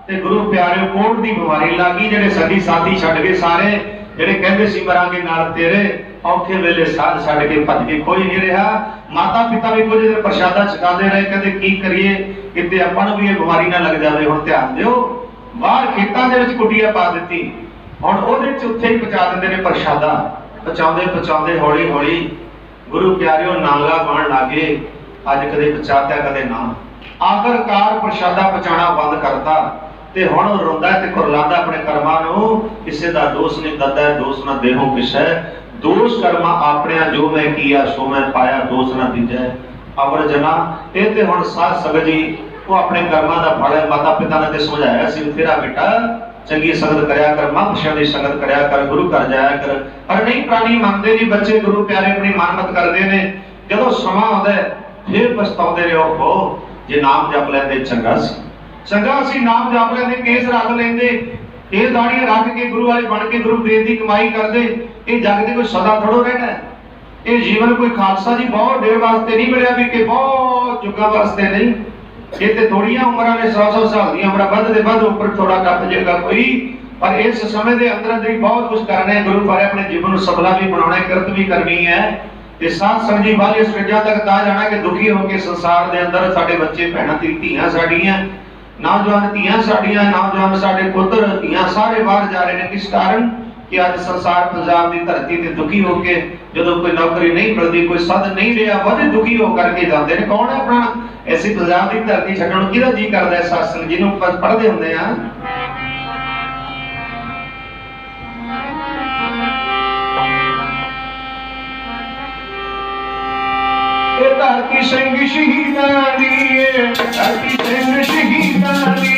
ਤੇ ਗੁਰੂ ਪਿਆਰਿਓ ਕੋੜ ਦੀ ਬਿਮਾਰੀ ਲੱਗ ਗਈ। ਜਿਹੜੇ ਸਾਡੀ ਸਾਥੀ ਛੱਡ ਗਏ ਸਾਰੇ, ਜਿਹੜੇ ਕਹਿੰਦੇ ਸੀ ਮਰਾਂਗੇ ਨਾਲ ਤੇਰੇ, ਔਖੇ ਵੇਲੇ ਸਾਧ ਛੱਡ ਕੇ ਭੱਜ ਕੇ ਕੋਈ ਨਹੀਂ ਰਿਹਾ। ਮਾਤਾ ਪਿਤਾ ਵੀ ਕੁਝ ਦਿਨ ਪ੍ਰਸ਼ਾਦਾ ਛਕਾਉਂਦੇ ਰਹੇ, ਕਹਿੰਦੇ ਕੀ ਕਰੀਏ ਕਿਤੇ ਆਪਾਂ ਨੂੰ ਵੀ ਇਹ ਬਿਮਾਰੀ ਨਾ ਲੱਗ ਜਾਵੇ। ਹੁਣ ਧਿਆਨ ਦਿਓ, ਬਾਹਰ ਖੇਤਾਂ ਦੇ ਵਿੱਚ ਕੁਟੀਆਂ ਪਾ ਦਿੱਤੀ, ਹੁਣ ਉਹਦੇ ਵਿੱਚ ਉੱਥੇ ਹੀ ਪਹੁੰਚਾ ਦਿੰਦੇ ਨੇ ਪ੍ਰਸ਼ਾਦਾ। ਪਹੁੰਚਾਉਂਦੇ ਹੌਲੀ ਹੌਲੀ ਗੁਰੂ ਪਿਆਰਿਓ ਨਾਂਗਾ ਬਣ ਲੱਗੇ। ਅੱਜ ਕਦੇ ਪਹੁੰਚਾਤਾ ਕਦੇ ਨਾ, ਆਖਰਕਾਰ ਪ੍ਰਸ਼ਾਦਾ ਪਹੁੰਚਾਉਣਾ ਬੰਦ ਕਰਤਾ ਤੇ ਹੁਣ ਉਹ ਰੋਂਦਾ ਤੇ ਕੁਰਲਾਉਂਦਾ ਆਪਣੇ ਕਰਮਾਂ ਨੂੰ। ਕਿਸੇ ਦਾ ਦੋਸ਼ ਨਹੀਂ ਦੱਦਾ, ਦੋਸ਼ ਨਾ ਦੇਹੋ ਕਿਸੈ, ਦੋਸ਼ ਕਰਮਾ ਆਪਣਿਆ ਜੋ ਮੈਂ ਕੀਆ ਸੋ ਮੈਂ ਪਾਇਆ, ਦੋਸ਼ ਨਾ ਦੀਜੈ ਅਵਰ ਜਨਾ। ਇਹ ਤੇ ਹੁਣ ਸਾਧ ਸੰਗਤ ਜੀ ਉਹ ਆਪਣੇ ਕਰਮਾਂ ਦਾ ਫਲ ਹੈ। ਮਾਤਾ ਪਿਤਾ ਨੇ ਤੇ ਸਮਝਾਇਆ ਸੀ ਤੇਰਾ ਬੇਟਾ ਚੰਗੀ ਸੰਗਤ ਕਰਿਆ ਕਰ, ਮਹਾਂਪੁਰਸ਼ਾਂ ਦੀ ਸੰਗਤ ਕਰਿਆ ਕਰ, ਗੁਰੂ ਘਰ ਜਾਇਆ ਕਰ, ਪਰ ਨਹੀਂ ਪ੍ਰਾਣੀ ਮੰਨਦੇ ਨਹੀਂ ਬੱਚੇ। ਗੁਰੂ ਪਿਆਰੇ ਆਪਣੀ ਮਨਮਤ ਕਰਦੇ ਨੇ, ਜਦੋਂ ਸਮਾਂ ਆਉਂਦਾ ਫਿਰ ਪਛਤਾਉਂਦੇ ਰਹੋ। ਹੋ ਜੇ ਨਾਮ ਜਪ ਲੈਂਦੇ ਚੰਗਾ ਸੀ, ਚੰਗਾ ਸੀ ਨਾਮ ਜਪ ਲੈਂਦੇ, ਕੇਸ ਰੱਖ ਲੈਂਦੇ, ਇਹ ਦਾੜੀਆਂ ਰੱਖ ਕੇ ਗੁਰੂ ਵਾਲੇ ਬਣ ਕੇ ਗੁਰੂ ਪ੍ਰੇਮ ਦੀ ਕਮਾਈ ਕਰਦੇ। ਇਹ ਜਗ ਦੇ ਕੋਈ ਸਦਾ ਥੋੜੋ ਰਹਿਣਾ, ਇਹ ਜੀਵਨ ਕੋਈ ਖਾਲਸਾ ਜੀ ਬਹੁਤ ਦੇਰ ਵਾਸਤੇ ਨਹੀਂ ਮਿਲਿਆ ਵੀ ਕਿ ਬਹੁਤ ਜੁਗਾਂ ਵਾਸਤੇ ਨਹੀਂ। ਇਹ ਤੇ ਥੋੜੀਆਂ ਉਮਰਾਂ ਨੇ, 100 ਸਾਲ ਦੀਆਂ ਉਮਰਾਂ ਵੱਧ ਦੇ ਵੱਧ ਉੱਪਰ ਥੋੜਾ ਟੱਪ ਜਾਏਗਾ ਕੋਈ, ਪਰ ਇਸ ਸਮੇਂ ਦੇ ਅੰਦਰ ਅੰਦਰ ਹੀ ਬਹੁਤ ਕੁਝ ਕਰਨਾ ਹੈ। ਗੁਰੂ ਬਾਰੇ ਆਪਣੇ ਜੀਵਨ ਨੂੰ ਸਫਲਾ ਵੀ ਬਣਾਉਣਾ ਹੈ, ਕਿਰਤ ਵੀ ਕਰਨੀ ਹੈ ਤੇ ਸਾਧ ਸੰਗਤ ਜੀ ਵਾਲੇ ਸਟੇਜਾਂ ਤੱਕ ਤਾਂ ਜਾਣਾ ਕਿ ਦੁਖੀ ਹੋ ਕੇ ਸੰਸਾਰ ਦੇ ਅੰਦਰ ਸਾਡੇ ਬੱਚੇ ਭੈਣਾਂ ਧੀਆਂ ਸਾਡੀਆਂ, ਨੌਜਵਾਨ ਧੀਆਂ ਸਾਡੀਆਂ, ਨੌਜਵਾਨ ਸਾਡੇ ਪੁੱਤਰ ਧੀਆਂ ਸਾਰੇ ਬਾਹਰ ਜਾ ਰਹੇ ਨੇ। ਕਿਸ ਕਾਰਨ ਕਿ ਅੱਜ ਸੰਸਾਰ ਪੰਜਾਬ ਦੀ ਧਰਤੀ ਤੇ ਦੁਖੀ ਹੋ ਕੇ ਜਦੋਂ ਕੋਈ ਨੌਕਰੀ ਨਹੀਂ ਮਿਲਦੀ, ਕੋਈ ਸਾਧਨ ਨਹੀਂ ਰਿਹਾ, ਬੜੇ ਦੁਖੀ ਹੋ ਕਰਕੇ ਜਾਂਦੇ ਨੇ। ਕੌਣ ਹੈ ਆਪਣਾ ਐਸੀ ਪੰਜਾਬ ਦੀ ਧਰਤੀ ਛੱਡਣ ਨੂੰ ਕਿਹਦਾ ਜੀ ਕਰਦਾ ਹੈ? ਸਾਧ ਸੰਗਤ ਜੀ ਨੂੰ ਪੜ੍ਹਦੇ ਹੁੰਦੇ ਆ, ਇਹ ਧਰਤੀ ਸਿੰਘ ਸ਼ਹੀਦਾਂ ਦੀ, ਧਰਤੀ ਸਿੰਘ ਸ਼ਹੀਦਾਂ ਦੀ।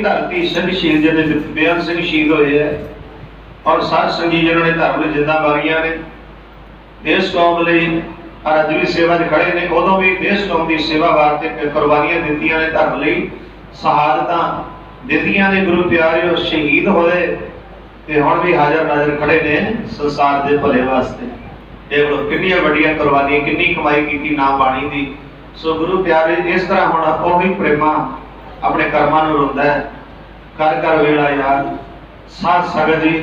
ਧਰਤੀ ਸਿੰਘ ਸ਼ਹੀਦ ਜਿਹਦੇ ਬੇਅੰਤ ਸਿੰਘ ਸ਼ਹੀਦ ਹੋਏ ਹੈ, ਔਰ ਸਾਧ ਸੰਗੀ ਜਿਨ੍ਹਾਂ ਨੇ ਧਰਮ ਲਈ ਜਿੰਦਾ ਮਾਰੀਆਂ ਨੇ, ਦੇਸ਼ ਕੌਮ ਲਈ ਅੱਜ ਵੀ ਸੇਵਾ 'ਚ ਖੜੇ ਨੇ, ਉਦੋਂ ਵੀ ਦੇਸ਼ ਕੌਮ ਦੀ ਸੇਵਾ ਵਾਸਤੇ ਕੁਰਬਾਨੀਆਂ ਦਿੱਤੀਆਂ ਨੇ, ਧਰਮ ਲਈ ਸ਼ਹਾਦਤਾਂ ਦਿੱਤੀਆਂ ਨੇ। ਗੁਰੂ ਪਿਆਰਿਓ ਸ਼ਹੀਦ ਹੋਏ ਤੇ ਹੁਣ ਵੀ ਹਾਜ਼ਰ ਨਾਜ਼ਰ ਖੜੇ ਨੇ ਸੰਸਾਰ ਦੇ ਭਲੇ ਵਾਸਤੇ। ਦੇਖ ਲਓ ਕਿੰਨੀਆਂ ਵੱਡੀਆਂ ਕੁਰਬਾਨੀਆਂ, ਕਿੰਨੀ ਕਮਾਈ ਕੀਤੀ ਨਾਮ ਬਾਣੀ ਦੀ। ਸੋ ਗੁਰੂ ਪਿਆਰੇ ਇਸ ਤਰ੍ਹਾਂ ਹੁਣ ਉਹੀ ਪ੍ਰੇਮਾ ਆਪਣੇ ਕਰਮਾਂ ਨੂੰ ਰੋਂਦਾ ਹੈ। ਕਰ ਕਰ ਵੇਲਾ ਯਾਰ ਸਾਧ ਸੰਗਤ ਜੀ,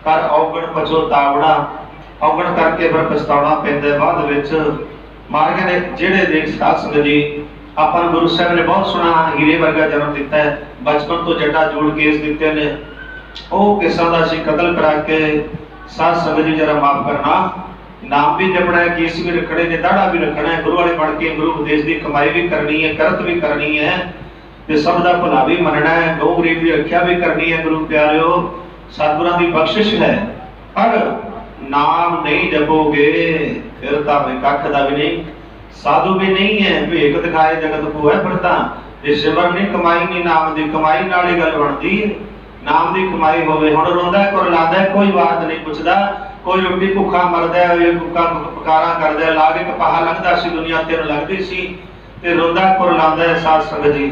ਕਰ ਔਗਣ ਪਛਤਾਵਣਾ, ਔਗਣ ਕਰਕੇ ਫਿਰ ਪਛਤਾਉਣਾ ਪੈਂਦਾ ਬਾਅਦ ਵਿੱਚ। ਮਹਾਰਾਜ ਨੇ ਜਿਹੜੇ ਦੇਖ ਸਾਧ ਸੰਗਤ ਜੀ ਆਪਾਂ ਨੂੰ ਗੁਰੂ ਸਾਹਿਬ ਨੇ ਬਹੁਤ ਸੋਹਣਾ ਹੀਰੇ ਵਰਗਾ ਜਨਮ ਦਿੱਤਾ ਹੈ, ਬਚਪਨ ਤੋਂ ਜੱਟਾ ਜੋੜ ਕੇਸ ਦਿੱਤੇ ਨੇ, ਉਹ ਕਿਸਾਂ ਦਾ ਅਸੀਂ ਕਤਲ ਕਰਾ ਕੇ ਸਾਧ ਸੰਗਤ ਜੀ ਜਰਾ ਮਾਫ ਕਰਨਾ। ਨਾਮ ਵੀ ਜਪਣਾ ਹੈ, ਕੇਸ ਵੀ ਰੱਖਣੇ ਨੇ, ਦਾੜਾ ਵੀ ਰੱਖਣਾ ਹੈ, ਗੁਰੂ ਵਾਲੇ ਬਣ ਕੇ ਗੁਰੂ ਉਪਦੇਸ਼ ਦੀ ਕਮਾਈ ਵੀ ਕਰਨੀ ਹੈ, ਕਰਤ ਵੀ ਕਰਨੀ ਹੈ ਤੇ ਸਭ ਦਾ ਭਲਾ ਵੀ ਮੰਨਣਾ ਹੈ, ਗਊ ਗਰੀਬ ਦੀ ਰੱਖਿਆ ਵੀ ਕਰਨੀ ਹੈ। ਗੁਰੂ ਪਿਆਰਿਓ ਸਤਿਗੁਰਾਂ ਦੀ ਬਖਸ਼ਿਸ਼ ਹੈ, ਪਰ ਨਾਮ ਨਹੀਂ ਜਪੋਗੇ ਫਿਰ ਤਾਂ ਕੱਖ ਦਾ ਵੀ ਨਹੀਂ, ਸਾਧੂ ਵੀ ਨਹੀਂ ਹੈ, ਭੇਖ ਦਿਖਾਏ ਜਗਤ ਕੋ ਹੈ ਫਿਰਦਾ। ਜੇ ਸਿਮਰ ਨਹੀਂ ਕਮਾਈ ਨਹੀਂ, ਨਾਮ ਦੀ ਕਮਾਈ ਨਾਲ ਹੀ ਗੱਲ ਬਣਦੀ ਹੈ। ਨਾਮ ਦੀ ਕਮਾਈ ਹੋਵੇ, ਹੁਣ ਰੋਂਦਾ ਕੁਰਲਾਉਂਦਾ, ਕੋਈ ਬਾਤ ਨਹੀਂ ਪੁੱਛਦਾ, ਕੋਈ ਰੋਟੀ ਭੁੱਖਾ ਮਰਦਾ ਹੈ, ਭੁੱਖਾ ਪੁਕਾਰਾ ਕਰਦਾ, ਲਾਗ ਇੱਕ ਪਹਾ ਲੰਘਦਾ ਸੀ, ਦੁਨੀਆ ਤੈਨੂੰ ਲੱਗਦੀ ਸੀ ਤੇ ਰੋਂਦਾ ਕੁਰਲਾਉਂਦਾ ਹੈ। ਸਾਧ ਸੰਗਤ ਜੀ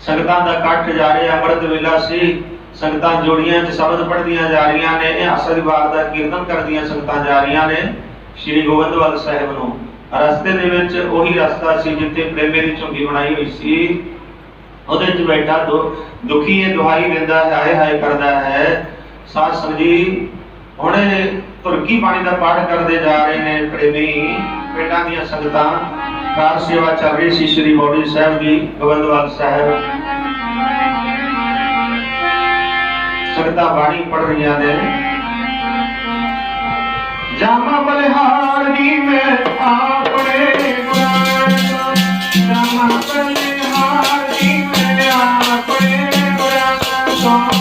ਸੰਗਤਾਂ ਦਾ ਇਕੱਠ ਜਾ ਰਿਹਾ, ਅੰਮ੍ਰਿਤ ਵੇਲਾ ਸੀ, ਸੰਗਤਾਂ ਜੋੜੀਆਂ 'ਚ ਸ਼ਬਦ ਪੜ੍ਹਦੀਆਂ ਜਾ ਰਹੀਆਂ ਨੇ, ਇਹ ਆਸਾ ਵਾਰ ਦਾ ਕੀਰਤਨ ਕਰਦੀਆਂ ਸੰਗਤਾਂ ਜਾ ਰਹੀਆਂ ਨੇ ਸ਼੍ਰੀ ਗੋਬਿੰਦਵਾਲ ਸਾਹਿਬ ਨੂੰ। ਰਸਤੇ ਦੇ ਵਿੱਚ ਉਹੀ ਰਸਤਾ ਸੀ ਜਿੱਥੇ ਪ੍ਰੇਮੇ ਦੀ ਝੁੰਗੀ ਬਣਾਈ ਹੋਈ ਸੀ, ਉਹਦੇ 'ਚ ਬੈਠਾ ਦੁਖੀ ਇਹ ਦੁਹਾਈ ਦਿੰਦਾ ਹੈ, ਹਾਏ ਹਾਏ ਕਰਦਾ ਹੈ। ਸਾਧ ਸੰਗਤ ਜੀ ਹੁਣੇ ਤੁਰਕੀ ਬਾਣੀ ਦਾ ਪਾਠ ਕਰਦੇ ਜਾ ਰਹੇ ਨੇ ਪ੍ਰੇਮੀ ਪਿੰਡਾਂ ਦੀਆਂ ਸੰਗਤਾਂ। ਕਾਰ ਸੇਵਾ ਚੱਲ ਰਹੀ ਸੀ ਸ੍ਰੀ ਬੋੜੀ ਸਾਹਿਬ ਦੀ ਗੋਬਿੰਦਵਾਲ ਸਾਹਿਬ। ਸੰਗਤਾਂ ਬਾਣੀ ਪੜ ਰਹੀਆਂ ਨੇ। ਜਾਮਾ ਬਲਿਹਾਰ ਦੀ ਮੈਂ ਆਪਣੇ ਗੁਰਾਂ ਤੋਂ, ਜਾਮਾ ਬਲਿਹਾਰ ਦੀ ਮੈਂ ਆਪਣੇ ਗੁਰਾਂ ਤੋਂ।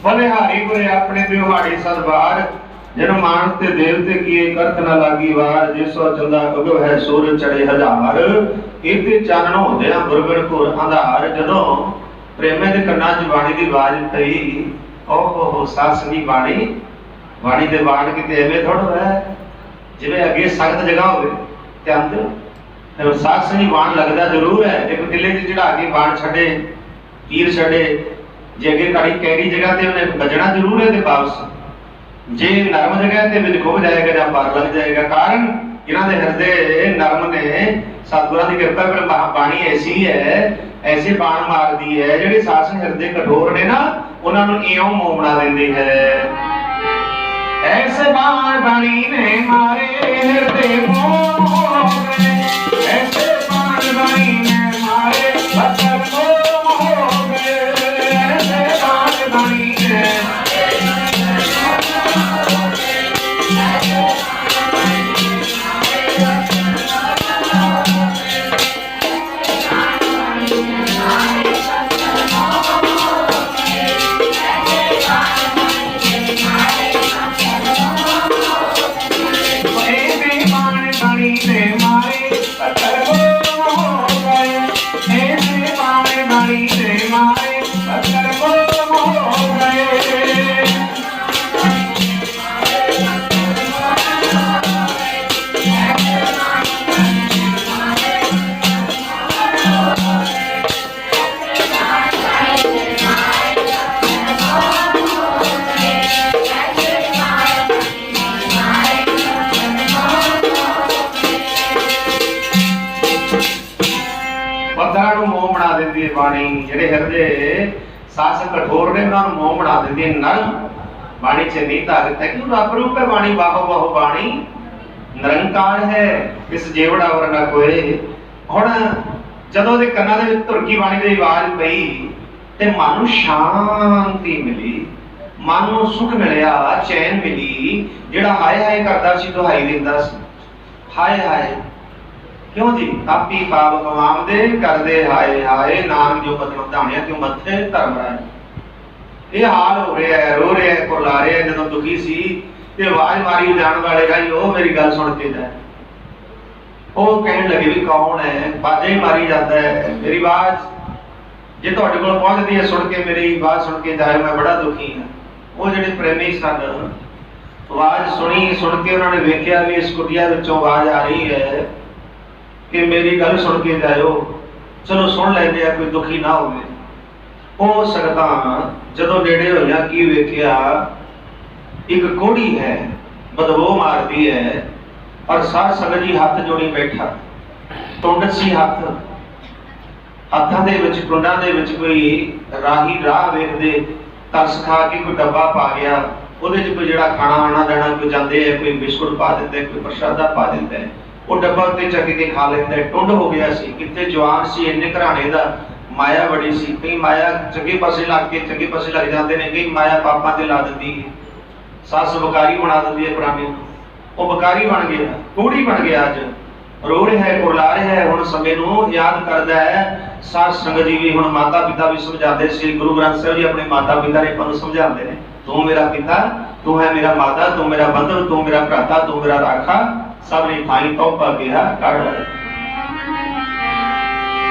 ਬਲਿਹਾਰੀ ਗੁਰੇ ਆਪਣੇ ਬਿਹਾੜੀ ਸਦਵਾਰ, ਜਨ ਮਾਨ ਤੇ ਦੇਵ ਤੇ ਕੀਏ ਕਰਤ ਨਾ ਲਾਗੀ ਵਾਰ। ਜਿਸੋ ਚੰਦਾ ਉਗਵ ਹੈ ਸੂਰਜ ਚੜੇ ਹਜ਼ਾਰ, ਇਤੇ ਚਾਨਣ ਹੁੰਦਿਆਂ ਗੁਰਗੁਰ ਘੋਰ ਅੰਧਾਰ। ਜਦੋਂ ਪ੍ਰੇਮੇ ਦੇ ਕੰਨਾਂ 'ਚ ਬਾਣੀ ਦੀ ਆਵਾਜ਼ ਪਈ, ਓਹ ਸਾਧ ਸੰਗੀ ਬਾਣੀ ਦੇ ਬਾਣ ਕਿਤੇ ਐਵੇਂ ਥੋੜਾ ਹੈ ਜਿਵੇਂ ਅੱਗੇ ਸਖਤ ਜਗ੍ਹਾ ਹੋਵੇ। ਧਿਆਨ ਦਿਓ, ਸਾਧ ਸੰਗੀ ਬਾਣ ਲੱਗਦਾ ਜ਼ਰੂਰ ਹੈ। ਇੱਕ ਕਿਲੇ 'ਚ ਚੜਾ ਕੇ ਬਾਣ ਛੱਡੇ, ਤੀਰ ਛੱਡੇ, ਜੇ ਅੱਗੇ ਕਾੜੀ ਕੈੜੀ ਜਗ੍ਹਾ ਤੇ ਉਹਨੇ ਵੱਜਣਾ ਜ਼ਰੂਰ ਹੈ ਤੇ ਵਾਪਸ। ਜੇ ਨਰਮ ਜਗ੍ਹਾ ਤੇ ਵਿੱਚ ਖੁੱਭ ਜਾਏਗਾ ਜਾਂ ਪਾਰ ਲੱਗ ਜਾਏਗਾ। ਕਾਰਨ ਇਹਨਾਂ ਦੇ ਹਿਰਦੇ ਨਰਮ ਨੇ। ਸਤਿਗੁਰਾਂ ਦੀ ਕਿਰਪਾ ਫਿਰ ਬਾਣੀ ਐਸੀ ਹੈ, ਐਸੇ ਬਾਣ ਮਾਰਦੀ ਹੈ ਜਿਹੜੇ ਸਾਸਨ ਹਿਰਦੇ ਕਠੋਰ ਨੇ ਨਾ, ਉਹਨਾਂ ਨੂੰ ਇਉਂ ਮੋਮਣਾ ਦਿੰਦੀ ਹੈ। ਐਸੇ ਬਾਣੀ ਨੇ ਮਾਰੇ ਹਿਰਦੇ ਮੋਹ ਹੋ ਗਏ, ਐਸੇ ਬਾਣੀ ਨੇ ਮਾਰੇ ਪੱਥਰ ਮੋਹ ਹੋ ਗਏ, ਐਸੇ ਬਾਣੀ ਨੇ ਬਾਣੀ। ਜਿਹੜੇ ਹਿਰਦੇ ਸਾਸਨ ਕਠੋਰ ਨੇ ਉਹਨਾਂ ਨੂੰ ਮੋਹ ਬਣਾ ਦਿੰਦੀ ਹੈ। ਨਰਮ ਬਾਣੀ ਚ ਨਹੀਂ ਤਾਕਤ ਹੈ, ਕਿਉਂ ਰੱਬ ਰੂਪ ਹੈ ਬਾਣੀ। ਬਾਹੋ ਬਾਹੋ ਬਾਣੀ ਨਿਰੰਕਾਰ ਹੈ, ਇਸ ਜੀਵੜਾ ਵਰ ਨਾ ਕੋਏ। ਹੁਣ ਜਦੋਂ ਦੇ ਕੰਨਾਂ ਦੇ ਵਿੱਚ ਧੁਰਕੀ ਬਾਣੀ ਦੀ ਆਵਾਜ਼ ਪਈ ਤੇ ਮਨ ਨੂੰ ਸ਼ਾਂਤੀ ਮਿਲੀ, ਮਨ ਨੂੰ ਸੁਖ ਮਿਲਿਆ, ਚੈਨ ਮਿਲੀ। ਜਿਹੜਾ ਹਾਏ ਹਾਏ ਕਰਦਾ ਸੀ, ਦੁਹਾਈ ਦਿੰਦਾ ਸੀ, ਹਾਏ ਹਾਏ ਕਿਉਂ ਜੀ ਆਪੀ ਪਾਪ ਕਮਾਵਦੇ ਕਰਦੇ ਹਾਏ ਹਾਏ, ਨਾਨਕ ਜੋ ਮਤਲਬ ਧਾਣਿਆ ਕਿਉਂ ਮੱਥੇ ਧਰਮ ਹੈ। ਇਹ ਹਾਲ ਹੋ ਰਿਹਾ ਹੈ, ਰੋ ਰਿਹਾ ਹੈ, ਕੁਰਲਾ ਰਿਹਾ। ਜਦੋਂ ਦੁਖੀ ਸੀ ਤੇ ਆਵਾਜ਼ ਮਾਰੀ ਜਾਣ ਵਾਲੇ ਰਾਈ, ਉਹ ਮੇਰੀ ਗੱਲ ਸੁਣ ਕੇ ਜਾਏ। ਉਹ ਕਹਿਣ ਲੱਗੇ ਵੀ ਕੌਣ ਹੈ, ਬਾਜਾ ਹੀ ਮਾਰੀ ਜਾਂਦਾ ਹੈ। ਮੇਰੀ ਆਵਾਜ਼ ਜੇ ਤੁਹਾਡੇ ਕੋਲ ਪਹੁੰਚਦੀ ਹੈ, ਸੁਣ ਕੇ ਮੇਰੀ ਆਵਾਜ਼ ਸੁਣ ਕੇ ਜਾਏ, ਮੈਂ ਬੜਾ ਦੁਖੀ ਹਾਂ। ਉਹ ਜਿਹੜੇ ਪ੍ਰੇਮੀ ਸਨ, ਆਵਾਜ਼ ਸੁਣੀ, ਸੁਣ ਕੇ ਉਹਨਾਂ ਨੇ ਵੇਖਿਆ ਵੀ ਇਸ ਕੁਟੀਆ ਵਿੱਚੋਂ ਆਵਾਜ਼ ਆ ਰਹੀ ਹੈ ਕਿ ਮੇਰੀ ਗੱਲ ਸੁਣ ਕੇ ਜਾਇਓ। ਚਲੋ ਸੁਣ ਲੈਂਦੇ ਆ, ਕੋਈ ਦੁਖੀ ਨਾ ਹੋਵੇ। ਉਹ ਸੰਗਤਾਂ ਜਦੋਂ ਨੇੜੇ ਹੋਈਆਂ, ਕੀ ਵੇਖਿਆ, ਇੱਕ ਕੋੜੀ ਹੈ, ਬਦਬੂ ਮਾਰਦੀ ਹੈ, ਔਰ ਸਾਧ ਸੰਗਤ ਜੀ ਹੱਥ ਜੋੜੀ ਬੈਠਾ। ਟੁੰਡ ਸੀ ਹੱਥ, ਹੱਥਾਂ ਦੇ ਵਿੱਚ ਟੁੰਡਾਂ ਦੇ ਵਿੱਚ ਕੋਈ ਰਾਹ ਵੇਖਦੇ, ਤਰਸ ਖਾ ਕੇ ਕੋਈ ਡੱਬਾ ਪਾ ਗਿਆ, ਉਹਦੇ 'ਚ ਕੋਈ ਜਿਹੜਾ ਖਾਣਾ ਆਣਾ ਦੇਣਾ ਕੋਈ ਜਾਂਦੇ ਹੈ, ਕੋਈ ਬਿਸਕੁਟ ਪਾ ਦਿੰਦਾ, ਕੋਈ ਪ੍ਰਸ਼ਾਦਾ ਪਾ ਦਿੰਦਾ। ਉਹ ਡੱਬਾ ਉੱਤੇ ਚੱਕ ਕੇ ਖਾ ਲੈਂਦਾ। ਟੁੰਡ ਹੋ ਗਿਆ ਸੀ, ਕਿਤੇ ਜਵਾਨ ਸੀ, ਇੰਨੇ ਘਰਾਣੇ ਦਾ, ਮਾਇਆ ਬੜੀ ਸੀ। ਕਈ ਮਾਇਆ ਚੰਗੇ ਪਾਸੇ ਲੱਗ ਕੇ ਚੰਗੇ ਪਾਸੇ ਲੱਗ ਜਾਂਦੇ ਨੇ, ਕਈ ਮਾਇਆ ਪਾਪਾਂ ਤੇ ਲਾ ਦਿੰਦੀ ਹੈ। ਸੱਸ ਬਕਾਰੀ ਬਣਾ ਦਿੰਦੀ ਹੈ ਪੁਰਾਣੀ ਨੂੰ, ਉਹ ਬਕਾਰੀ ਬਣ ਗਿਆ, ਕੋੜੀ ਬਣ ਗਿਆ। ਅੱਜ ਰੋ ਰਿਹਾ ਹੈ, ਕੁਰਲਾ ਰਿਹਾ ਹੈ, ਹੁਣ ਸਮੇਂ ਨੂੰ ਯਾਦ ਕਰਦਾ ਹੈ। ਸਾਧ ਸੰਗਤ ਜੀ ਵੀ ਹੁਣ ਮਾਤਾ ਪਿਤਾ ਵੀ ਸਮਝਾਉਂਦੇ ਸੀ, ਗੁਰੂ ਗ੍ਰੰਥ ਸਾਹਿਬ ਜੀ ਆਪਣੇ ਮਾਤਾ ਪਿਤਾ ਨੇ ਆਪਾਂ ਨੂੰ ਸਮਝਾਉਂਦੇ ਨੇ, ਤੂੰ ਮੇਰਾ ਪਿਤਾ, ਤੂੰ ਹੈ ਮੇਰਾ ਮਾਤਾ, ਤੂੰ ਮੇਰਾ ਬੰਧੂ, ਤੂੰ ਮੇਰਾ ਭਰਾਤਾ, ਤੂੰ ਮੇਰਾ ਰਾਖਾ, ਸਭ ਨੇ ਥਾਈ ਤੋਪਾ ਕਿਹਾ ਕਰ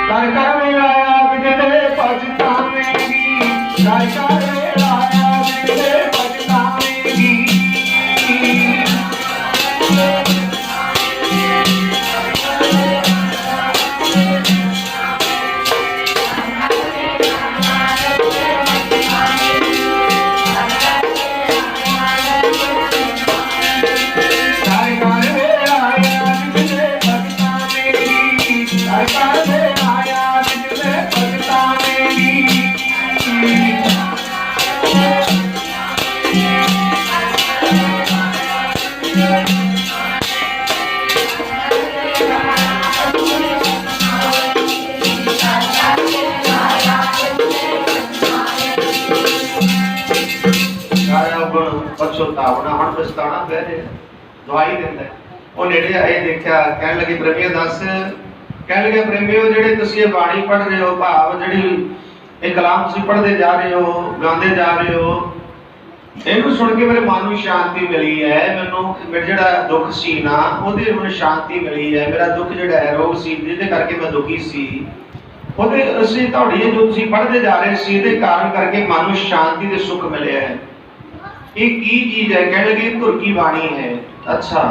ਕਰ ਕਰ ਮੇਰਾ ਬਿਗੜੇ ਪਛਤਾਵੇਂਗੀ, ਕਰ ਕਰ ਮੇਰਾ ਬਿਗੜੇ ਪਛਤਾਵੇਂਗੀ। ਪਛਤਾਵਣਾ ਹੁਣ ਪਛਤਾਉਣਾ ਪੈ ਰਿਹਾ, ਦਵਾਈ ਦਿੰਦਾ। ਉਹ ਨੇੜੇ ਆਏ, ਦੇਖਿਆ, ਕਹਿਣ ਲੱਗੇ ਪ੍ਰੇਮੀਓ ਦੱਸ, ਕਹਿਣ ਲੱਗੇ ਪ੍ਰੇਮੀਓ ਜਿਹੜੇ ਤੁਸੀਂ ਇਹ ਬਾਣੀ ਪੜ੍ਹ ਰਹੇ ਹੋ, ਭਾਵ ਜਿਹੜੀ ਇਹ ਕਲਾਮ ਤੁਸੀਂ ਪੜ੍ਹਦੇ ਜਾ ਰਹੇ ਹੋ, ਗਾਉਂਦੇ ਜਾ ਰਹੇ ਹੋ, ਇਹਨੂੰ ਸੁਣ ਕੇ ਮੇਰੇ ਮਨ ਨੂੰ ਸ਼ਾਂਤੀ ਮਿਲੀ ਹੈ। ਮੈਨੂੰ ਮੇਰਾ ਜਿਹੜਾ ਦੁੱਖ ਸੀ ਨਾ, ਉਹਦੇ ਮੈਨੂੰ ਸ਼ਾਂਤੀ ਮਿਲੀ ਹੈ। ਮੇਰਾ ਦੁੱਖ ਜਿਹੜਾ ਹੈ, ਰੋਗ ਸੀ ਜਿਹਦੇ ਕਰਕੇ ਮੈਂ ਦੁਖੀ ਸੀ, ਉਹਦੇ ਅਸੀਂ ਤੁਹਾਡੀ ਜੋ ਤੁਸੀਂ ਪੜ੍ਹਦੇ ਜਾ ਰਹੇ ਸੀ, ਇਹਦੇ ਕਾਰਨ ਕਰਕੇ ਮਨ ਨੂੰ ਸ਼ਾਂਤੀ ਤੇ ਸੁੱਖ ਮਿਲਿਆ ਹੈ। ਇਹ ਕੀ ਚੀਜ਼ ਹੈ? ਕਹਿਣ ਲੱਗੇ ਧੁਰਕੀ ਬਾਣੀ ਹੈ। ਅੱਛਾ,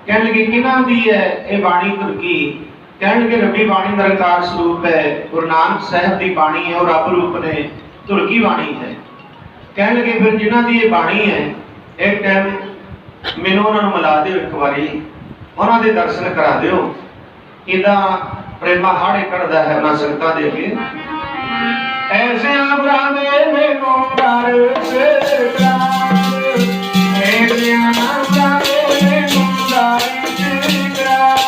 ਕਹਿਣ ਲੱਗੇ ਕਿਹਨਾਂ ਦੀ ਹੈ ਇਹ ਬਾਣੀ ਧੁਰਕੀ? ਕਹਿਣ ਲੱਗੇ ਰੱਬੀ ਬਾਣੀ ਨਿਰੰਕਾਰ ਸਰੂਪ ਹੈ, ਗੁਰੂ ਨਾਨਕ ਸਾਹਿਬ ਦੀ ਬਾਣੀ ਹੈ, ਉਹ ਰੱਬ ਰੂਪ ਨੇ, ਧੁਰਕੀ ਬਾਣੀ ਹੈ। ਕਹਿਣ ਲੱਗੇ ਫਿਰ ਜਿਨ੍ਹਾਂ ਦੀ ਇਹ ਬਾਣੀ ਹੈ, ਇੱਕ ਟਾਈਮ ਮੈਨੂੰ ਉਹਨਾਂ ਨੂੰ ਮਿਲਾ ਦਿਓ, ਇੱਕ ਵਾਰੀ ਉਹਨਾਂ ਦੇ ਦਰਸ਼ਨ ਕਰਾ ਦਿਓ। ਇਹਦਾ ਪ੍ਰੇਮਾ ਹਾੜੇ ਕੱਢਦਾ ਹੈ ਉਹਨਾਂ ਸੰਗਤਾਂ ਦੇ ਅੱਗੇ। ਐਸੇ ਆਬਰਾਂ ਦੇ ਮੈਨੂੰ ਡਰ ਸੇ ਕਰਾਰ, ਐਸੇ ਆਬਰਾਂ ਦੇ ਮੈਨੂੰ ਡਰ ਸੇ ਕਰਾਰ।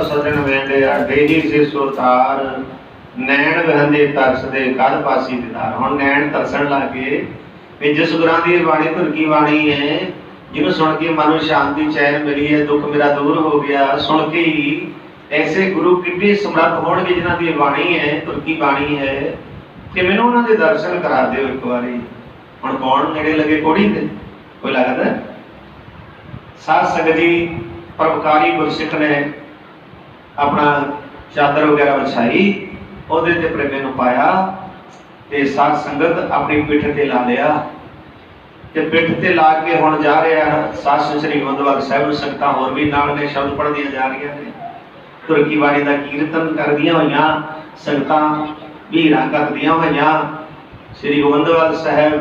ਸਜਣ ਵੇਂਡਿਆ ਡੇਹੀ ਸੇ ਸੁਤਾਰ, ਨੈਣ ਵਹਿੰਦੇ ਤਰਸਦੇ ਕਦ ਪਾਸੀ ਦੀਦਾਰ। ਹੁਣ ਨੈਣ ਤਰਸਣ ਲੱਗੇ ਵੀ ਜਿਸ ਗੁਰਾਂ ਦੀ ਬਾਣੀ ਧੁਰਕੀ ਬਾਣੀ ਹੈ, ਜਿਹਨੂੰ ਸੁਣ ਕੇ ਮਨ ਨੂੰ ਸ਼ਾਂਤੀ ਚੈਨ ਮਿਲੀ ਹੈ, ਦੁੱਖ ਮੇਰਾ ਦੂਰ ਹੋ ਗਿਆ। ਸੁਣ ਕੇ ਹੀ ਐਸੇ ਗੁਰੂ ਕਿੱਡੇ ਸਮਰੱਥ ਹੋਣਗੇ ਜਿਨ੍ਹਾਂ ਦੀ ਬਾਣੀ ਹੈ, ਧੁਰਕੀ ਬਾਣੀ ਹੈ, ਕਿ ਮੈਨੂੰ ਉਹਨਾਂ ਦੇ ਦਰਸ਼ਨ ਕਰਾ ਦਿਓ ਇੱਕ ਵਾਰੀ। ਹੁਣ ਕੌਣ ਨੇੜੇ ਲੱਗੇ ਕੋੜੀ ਤੇ? ਕੋਈ ਲੱਗਦਾ? ਸਾਧ ਸੰਗਤ ਜੀ ਪਰਉਪਕਾਰੀ ਗੁਰਸਿੱਖ ਨੇ ਆਪਣਾ ਚਾਦਰ ਵਗੈਰਾ ਵਿਛਾਈ, ਉਹਦੇ ਤੇ ਪ੍ਰੇਮੇ ਨੂੰ ਪਾਇਆ ਤੇ ਸਾਧ ਸੰਗਤ ਆਪਣੀ ਪਿੱਠ ਤੇ ਲਾ ਲਿਆ ਤੇ ਪਿੱਠ ਤੇ ਲਾ ਕੇ ਹੁਣ ਜਾ ਰਿਹਾ ਸਾਧ ਸ੍ਰੀ ਗੋਬਿੰਦਵਾਲ ਸਾਹਿਬ ਨੂੰ। ਸੰਗਤਾਂ ਹੋਰ ਵੀ ਨਾਲ ਨੇ, ਸ਼ਬਦ ਪੜ੍ਹਦੀਆਂ ਜਾ ਰਹੀਆਂ ਨੇ, ਧੁਰਕੀ ਬਾਣੀ ਦਾ ਕੀਰਤਨ ਕਰਦੀਆਂ ਹੋਈਆਂ ਸੰਗਤਾਂ, ਭੀੜਾਂ ਕਰਦੀਆਂ ਹੋਈਆਂ। ਸ੍ਰੀ ਗੋਬਿੰਦਵਾਲ ਸਾਹਿਬ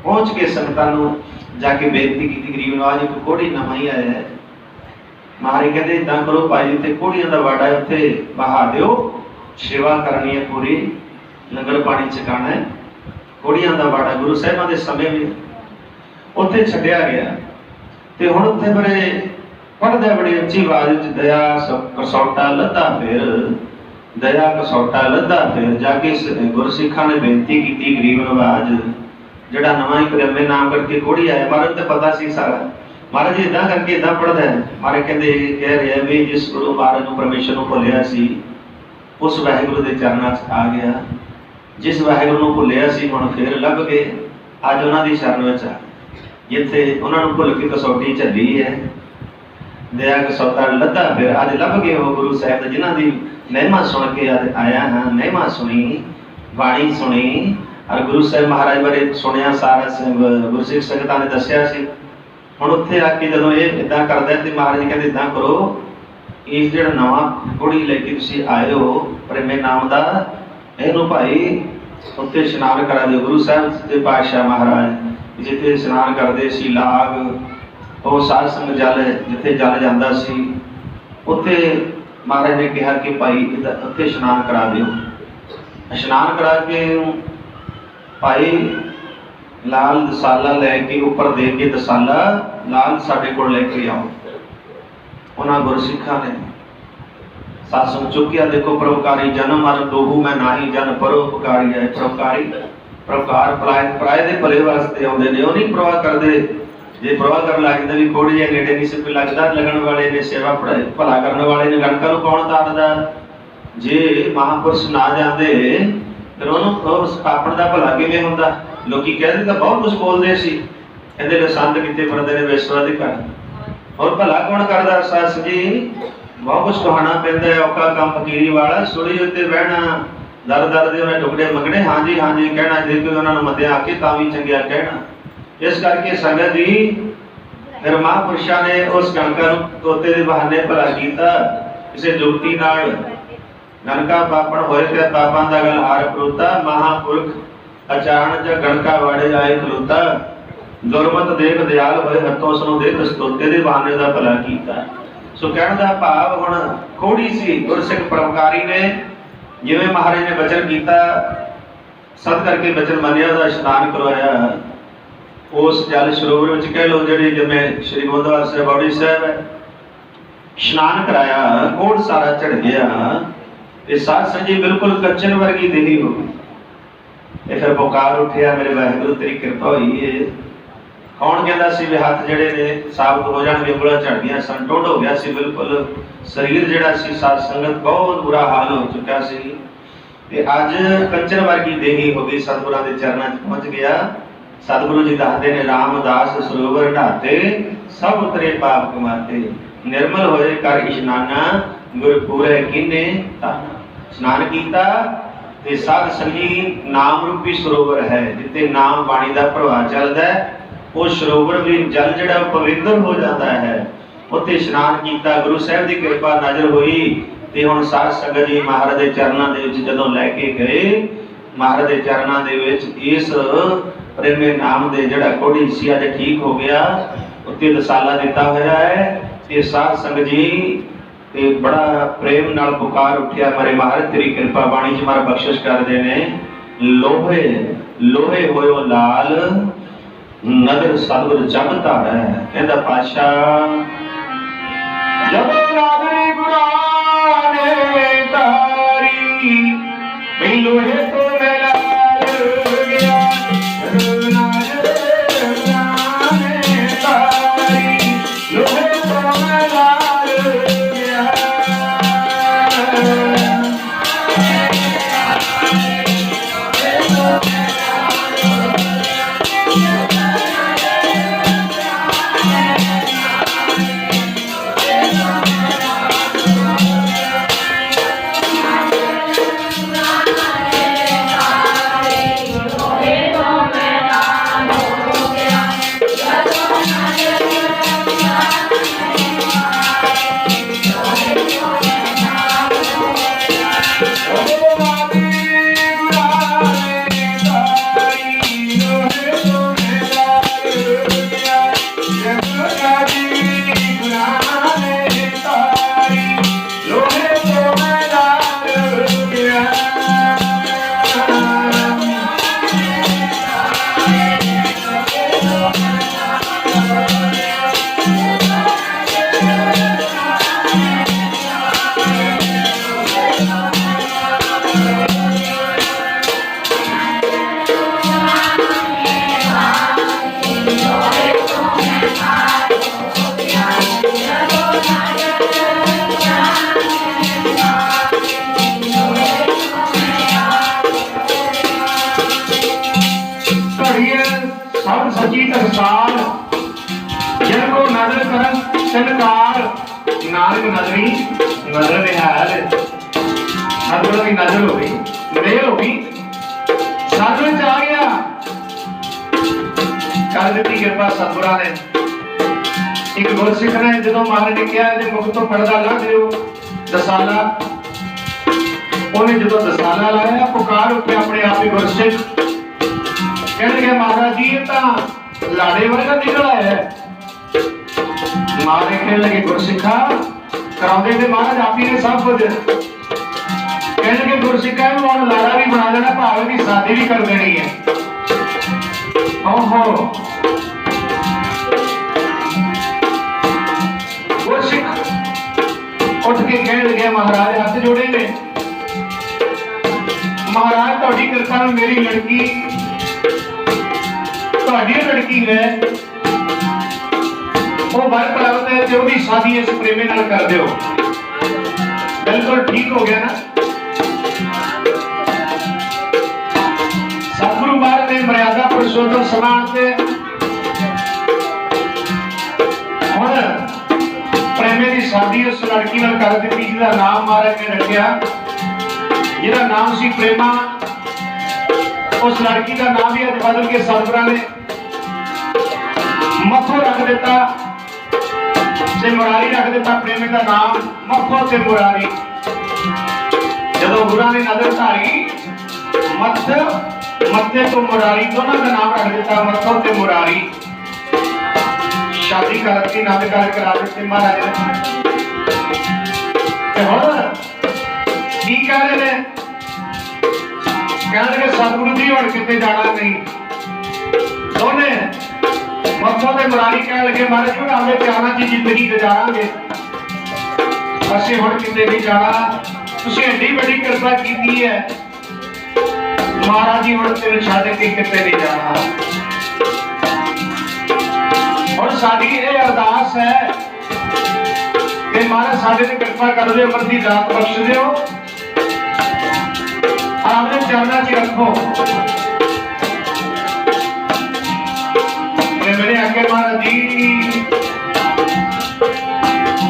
ਪਹੁੰਚ ਕੇ ਸੰਗਤਾਂ ਨੂੰ ਜਾ ਕੇ ਬੇਨਤੀ ਕੀਤੀ, ਗਰੀਬ ਨਵਾਜ ਇੱਕ ਕੋੜੀ ਨਵਾਂ ਹੀ ਆਇਆ ਹੈ, ਮਹਾਰਾਜ ਕਹਿੰਦੇ ਇਦਾਂ ਕਰੋ ਭਾਈ, ਤੇ ਕੋੜੀਆਂ ਦਾ ਵਾੜਾ ਉੱਥੇ ਬਹਾ ਦਿਓ, ਸੇਵਾ ਕਰਨੀ ਹੈ ਪੂਰੀ, ਲੰਗਰ ਪਾਣੀ ਛਕਾਣਾ ਹੈ। ਕੋੜੀਆਂ ਦਾ ਵਾੜਾ ਗੁਰੂ ਸਾਹਿਬਾਂ ਦੇ ਸਮੇਂ ਵੀ ਉੱਥੇ ਛੱਡਿਆ ਗਿਆ। ਤੇ ਹੁਣ ਉੱਥੇ ਬੜੇ ਪੜ੍ਹਦੇ ਬੜੀ ਉੱਚੀ ਆਵਾਜ਼ ਵਿੱਚ, ਦਇਆ ਕਸੌਟਾ ਲੱਧਾ ਫਿਰ, ਦਇਆ ਕਸੌਟਾ ਲੱਧਾ ਫਿਰ। ਜਾ ਕੇ ਗੁਰਸਿੱਖਾਂ ਨੇ ਬੇਨਤੀ ਕੀਤੀ, ਗਰੀਬ ਨਵਾਜ ਜਿਹੜਾ ਨਵਾਂ ਹੀ ਪ੍ਰੇਮੇ ਨਾਮ ਕਰਕੇ ਕੋੜੀ ਆਇਆ, ਮਹਾਰਾਜ ਤੇ ਪਤਾ ਸੀ ਸਾਰਾ। ਮਹਾਰਾਜ ਜੀ ਇਦਾਂ ਕਰਕੇ ਇਦਾਂ ਪੜ੍ਹਦਾ ਹੈ। ਮਹਾਰਾਜ ਕਹਿੰਦੇ ਕਹਿ ਰਿਹਾ ਵੀ ਜਿਸ ਗੁਰੂ ਮਹਾਰਾਜ ਨੂੰ ਪਰਮੇਸ਼ਰ ਨੂੰ ਭੁੱਲਿਆ ਸੀ, ਉਸ ਵਾਹਿਗੁਰੂ ਦੇ ਚਰਨਾਂ 'ਚ ਆ ਗਿਆ। जिस वाहिगुरू नूं भुल्लिया सी हुण फिर लभ गए, अज उन्हां दी शरण विच आ जिथे उन्हां नूं भुल के कसौटी झल्ली है, दया कसौता लद्दा फिर अज लभ गए हो गुरु साहिब जिन्हां दी महिमा सुन के अज आया हाँ। महिमा सुनी, बाणी सुनी और गुरु साहिब महाराज बारे सुनिया, सारा गुरु सिख संगतां ने दस्सिया सी। हुण उत्थे आके जदों ये इदां करदा ते महाराज कहंदे इदां करो, इस जिहड़ा नवां घोड़ी लैके तुसीं आए हो प्रेमे नाम दा, इहनूं भाई उत्थे इशनान करा दिओ। गुरु साहिब ते पातशाह महाराज जिथे इशनान करदे सी, लाग ਉਹ ਸਾਧ ਸੰਗ ਜਲ ਜਿੱਥੇ ਜਲ ਜਾਂਦਾ ਸੀ, ਉੱਥੇ ਮਹਾਰਾਜ ਨੇ ਕਿਹਾ ਕਿ ਭਾਈ ਉੱਥੇ ਇਸ਼ਨਾਨ ਕਰਾ ਦਿਓ। ਇਸ਼ਨਾਨ ਕਰਾ ਕੇ ਭਾਈ ਲਾਲ ਦਸਾਲਾ ਲੈ ਕੇ ਉੱਪਰ ਦੇ ਕੇ ਦਸਾਲਾ ਲਾਲ ਸਾਡੇ ਕੋਲ ਲੈ ਕੇ ਆਓ। ਉਹਨਾਂ ਗੁਰਸਿੱਖਾਂ ਨੇ ਸਾਧ ਸੰਗ ਚੁੱਕਿਆ, ਦੇਖੋ ਪਰਉਪਕਾਰੀ ਜਨਮ ਮਰਨ ਦੋਹੂ ਮੈਂ ਨਾਹੀ ਜਨ ਪਰਉਪਕਾਰੀ ਹੈ। ਪਰਉਪਕਾਰੀ ਪਰਉਪਕਾਰ ਪਰਾਏ ਦੇ ਭਲੇ ਵਾਸਤੇ ਆਉਂਦੇ ਨੇ, ਉਹ ਨਹੀਂ ਪ੍ਰਵਾਹ ਕਰਦੇ। जे प्रवाह कर लगता भी थोड़ी जी नेड़े नहीं से लगता, लगन वाले ने सेवा भला करने वाले ने गणका कौन तारदा। जे महापुरुष ना जाते फिर पापण का भला किवें हुंदा। लोकी कहते तो बहुत कुछ बोलते सी, कहते संत कितने फिरदे ने विश्वा दे घर, और भला कौन करदा। सस जी बहुत कुछ कहाना पैंदा है, औखा काम फकीरी वाला, सुली उत्ते बहना, दर दर दे उन्हें टुकड़े मंगने, हाँ जी कहना, जे कोई उन्होंने मध्य आके तां भी चंगिया कहना। इस करके संगत जी फिर महापुरुषों ने उस गणका तोते के बहाने भला किया, किसी जुगती नाल गणका पापण होए ते पापां दा गल हार परोता। महापुरख अचानक गणका वाड़े आए खलोता, दुरमत देख दयाल होए हथों उसनूं दे तोते के बहाने दा भला किया। सो कहण दा भाव हुण खोड़ी सी गुरसिख परोपकारी ने जिवें महाराज ने बचन किया, सद करके बचन मनिया दा इशनान करवाया। उस जल सरोवर में कह लो जी जिम्मे श्री गोदवार साहब बौड़ी साहब है, इशनान कराया, कोड़ सारा चढ़ गया, ये साध संजी बिल्कुल कच्चन वर्गी देही हो गई। फिर पुकार उठिया, मेरे वाहिगुरू तेरी कृपा हुई है। कौन कहता सी भी हाथ जड़े ने साबित हो जाएंगे, उंगलां झड़ गई सन, टुंड हो गया सी बिल्कुल शरीर जिहड़ा सी, साध संगत बहुत बुरा हाल हो चुका सी। ते अज कच्चन वर्गी देही हो गई, सतगुरां दे चरनां च पहुंच गया। सतगुरु जी दसदे ने रामदास सरोवर ढाते, सब उतरे पाप कमाते, निर्मल होए कर इशनाना, गुरपुरे किने ताना। स्नान कीता ते साध संगी नाम रूपी सरोवर है, जिथे नाम बाणी दा प्रवाह चलदा है, वो सरोवर भी जल जिहड़ा पवित्र हो जाता है। उत्थे स्नान कीता, गुरु साहिब दी कृपा नजर हुई ते हुण साध संगत जी महाराज दे चरनां दे विच जदों लैके गए, महाराज दे चरनां दे विच इस प्रेमे नाम दे जड़ा कोड़ी सी अज ठीक हो गया, उत्ते दसाला दिता होया है। ते साध संग जी ते बड़ा प्रेम नाल पुकार उठिया, मारे महाराज तेरी कृपा बाणी च मारा बख्शिश कर देने। लोहे लोहे होयो लाल नगर सतगुर जगता है, कहंदा पातशाह जब नागरी गुरां ने तारी भी लोहे तो मेला गया। काल जिनको नजर करन तिन काल नानक नजरी नजर निहाल। सतगुरु की नजर हो गई, मेल हो गई, साधु च आ गया, कर दी कृपा सतगुरा ने। एक गुरसिख ने जो महाराज ने कहा कि मुख तो पर्दा ला दियो दसाला, उन्हें जो दसाला लाया पुकार उठे अपने आप ही गुरसिख कह गया महाराज जी ये तो लाड़े वर्गा निकल आया है। महाराज कहने लगे गुरसिखा कराते थे महाराज आप ही ने सब कुछ। कहने लगे गुरसिखा हम लाड़ा भी बना देना, भावे की शादी भी कर देनी है। ओहो गुरसिख उठ के कहने लगे महाराज हाथ जोड़े ने, महाराज थोड़ी कृपा नाल मेरी लड़की थोड़ी लड़की है वो वर प्राप्त है जो भी शादी इस प्रेमी नाल कर दियो। बिल्कुल ठीक हो गया ना। सतगुरु महाराज ने मर्यादा पुरुषोत्तम समान से हुण प्रेमी की शादी उस लड़की नाल कर दी जिसका नाम महाराज ने रखा, जिहदा नाम सी प्रेमा। उस लड़की का नाम भी अज बदल के सतगुरां ने मथो रख दिता ते मुरारी रख दिता। प्रेमी का नाम मथो ते मुरारी। जदों गुरुआं ने नजर धारी मथे तो मुरारी दोनों का नाम रख दिता, मथो ते मुरारी। शादी करती नंद कर करा दिते महाराज ने। हुण की कह रहे हैं, कहने सतगुरु जी हुण किते जाना नहीं। दोने मथों ते मुरारी कह लगे महाराज जी अपने प्यारां च जिंदगी गुजारांगे, असीं हुण किते नहीं जाना। तुसीं एडी बड़ी कृपा कीती है महाराज जी, हुण तेरे छड्ड के किते नहीं जाना। हुण साडी इह अरदास है कि महाराज साडे ते कृपा कर दिओ, अमर दी दात बख्श दिओ, अपने चरणों च रखो। मैंने आख्या महाराज जी,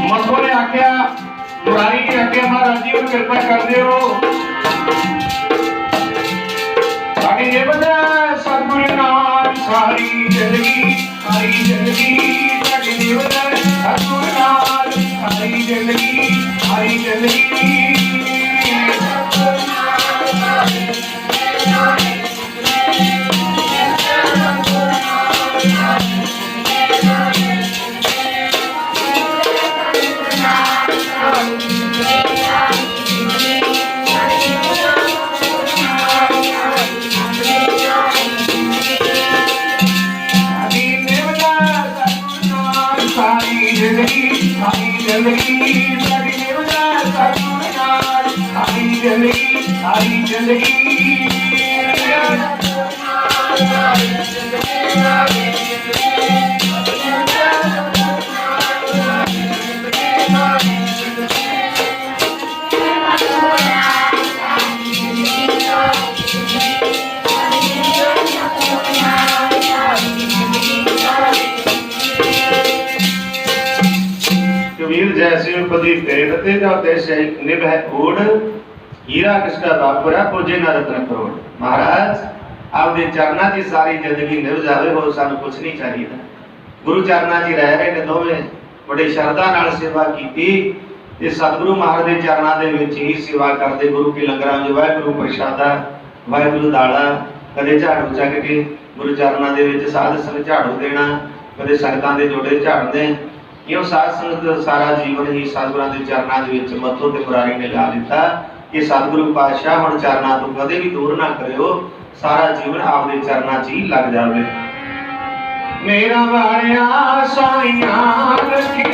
मथो ने आख्या, मुरारी ने आख्या महाराज जी कृपा कर दिओ। साडी निभद सतगुरु नाल सारी जिंदगी, सारी जिंदगी साडी निभद सतगुरु नाल सारी जिंदगी, सारी जिंदगी। सारी जिंदगी कबीर जैसे उपदी फेरते जाओ तैसे निभ है ओढ़, हीरा किसका बापुरा पूजे ना रत्न करोड़। महाराज आपके चरणा च सारी जिंदगी निभ जावे, हो सानू कुछ नहीं चाहिए। गुरु चरणा च रह रहे ने दोवें, बड़े शरधा नाल सेवा कीती ते सतगुरु महाराज दे चरणा दे विच ही सेवा करदे। गुरु के लंगरां च वाहिगुरू प्रसादा, वाहिगुरू दाड़ा, कदे झाड़ू चक के गुरु चरणा दे विच साध संग झाड़ू देना, कदे संगतां दे जोड़े झाड़दे। इहो साध संगत सारा जीवन ही सतगुरां दे चरणा दे विच मथो ते मुरारी ने ला दिता कि सतगुरु पातशाह हुण चरणा तो कदे भी दूर ना करियो, सारा जीवन आपदे चरणा च ही लग जावे। मेरा वालिया साइया रखी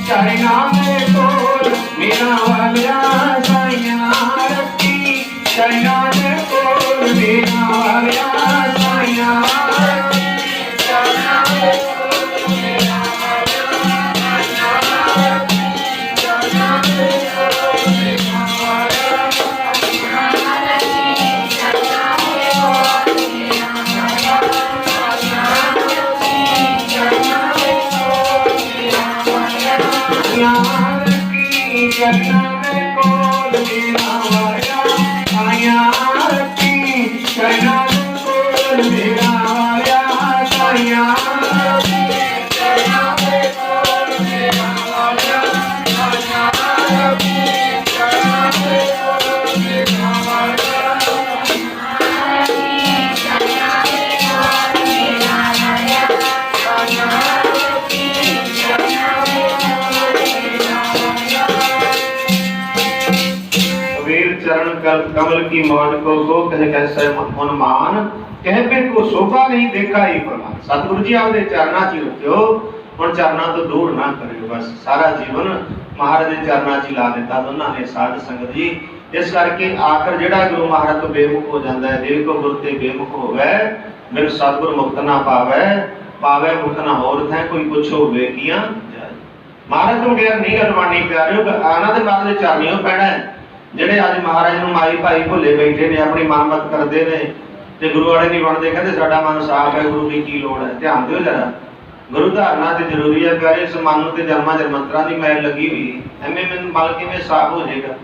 चरणा दे कोल, मेरा वालिया साइया रखी चरणा दे कोल, मेरा वालिया साइया रखी चरणा दे कोल, मेरा वालिया साइया रखी चरणा दे कोल, मेरा वालिया कमल की मौज को कह कैसे उन्मान कह पे को शोभा नहीं देखा ही प्रमाण। सतगुरु जी आपके चरणा च रखियो, ਹੁਣ ਚਰਨਾਂ ਤੋਂ ਦੂਰ ਨਾ ਕਰਿਓ। ਬਸ ਸਾਰਾ ਜੀਵਨ ਮਹਾਰਾਜ ਦੇ ਚਰਨਾਂ 'ਚ ਲਾ ਦਿੱਤਾ ਦੋਨਾਂ ਨੇ ਸਾਧ ਸੰਗਤ ਜੀ। ਇਸ ਕਰਕੇ ਆਖਰ ਜਿਹੜਾ ਗੁਰੂ ਮਹਾਰਾਜ ਤੋਂ ਬੇਮੁਖ ਹੋ ਜਾਂਦਾ ਹੈ, ਦੇਵ ਕੋ ਗੁਰ ਤੇ ਬੇਮੁਖ ਹੋਵੇ, ਮੇਰੇ ਸਤਿਗੁਰ ਮੁਕਤ ਨਾ ਪਾਵੇ, ਪਾਵੇ ਮੁਕਤ ਨਾ ਹੋਰ ਥੈ ਕੋਈ ਪੁੱਛੋ ਵੇਖੀਆਂ ਜਾਏ। ਮਹਾਰਾਜ ਤੋਂ ਬਗੈਰ ਨਹੀਂ ਅਰਮਾਨੀ ਪਿਆਰਿਓ, ਆਨਾਂ ਦੇ ਬਾਅਦ ਦੇ ਚਰਨੀਓ ਪੈਣਾ। ਜਿਹੜੇ ਅੱਜ ਮਹਾਰਾਜ ਨੂੰ ਮਾਈ ਭਾਈ ਭੁੱਲੇ ਬੈਠੇ ਨੇ, ਆਪਣੀ ਮਨਮਤ ਕਰਦੇ ਨੇ ਤੇ ਗੁਰੂ ਵਾਲੇ ਨਹੀਂ ਬਣਦੇ, ਕਹਿੰਦੇ ਸਾਡਾ ਮਨ ਸਾਫ਼ ਹੈ, ਗੁਰੂ ਦੀ ਕੀ ਲੋੜ ਹੈ। ਧਿਆਨ ਦਿਓ ਜਰਾ, ਗੁਰੂ ਧਾਰਨਾ ਤੇ ਜ਼ਰੂਰੀ ਹੈ ਪਿਆਰੇ। ਇਸ ਮਨ ਨੂੰ ਤੇ ਜਨਮਾਂ ਜਨਮੰਤਰਾਂ ਦੀ ਮੈਲ ਲੱਗੀ ਹੋਈ, ਐਵੇਂ ਮੈਨੂੰ ਮਲ ਕਿਵੇਂ ਸਾਫ਼ ਹੋ ਜਾਏਗਾ?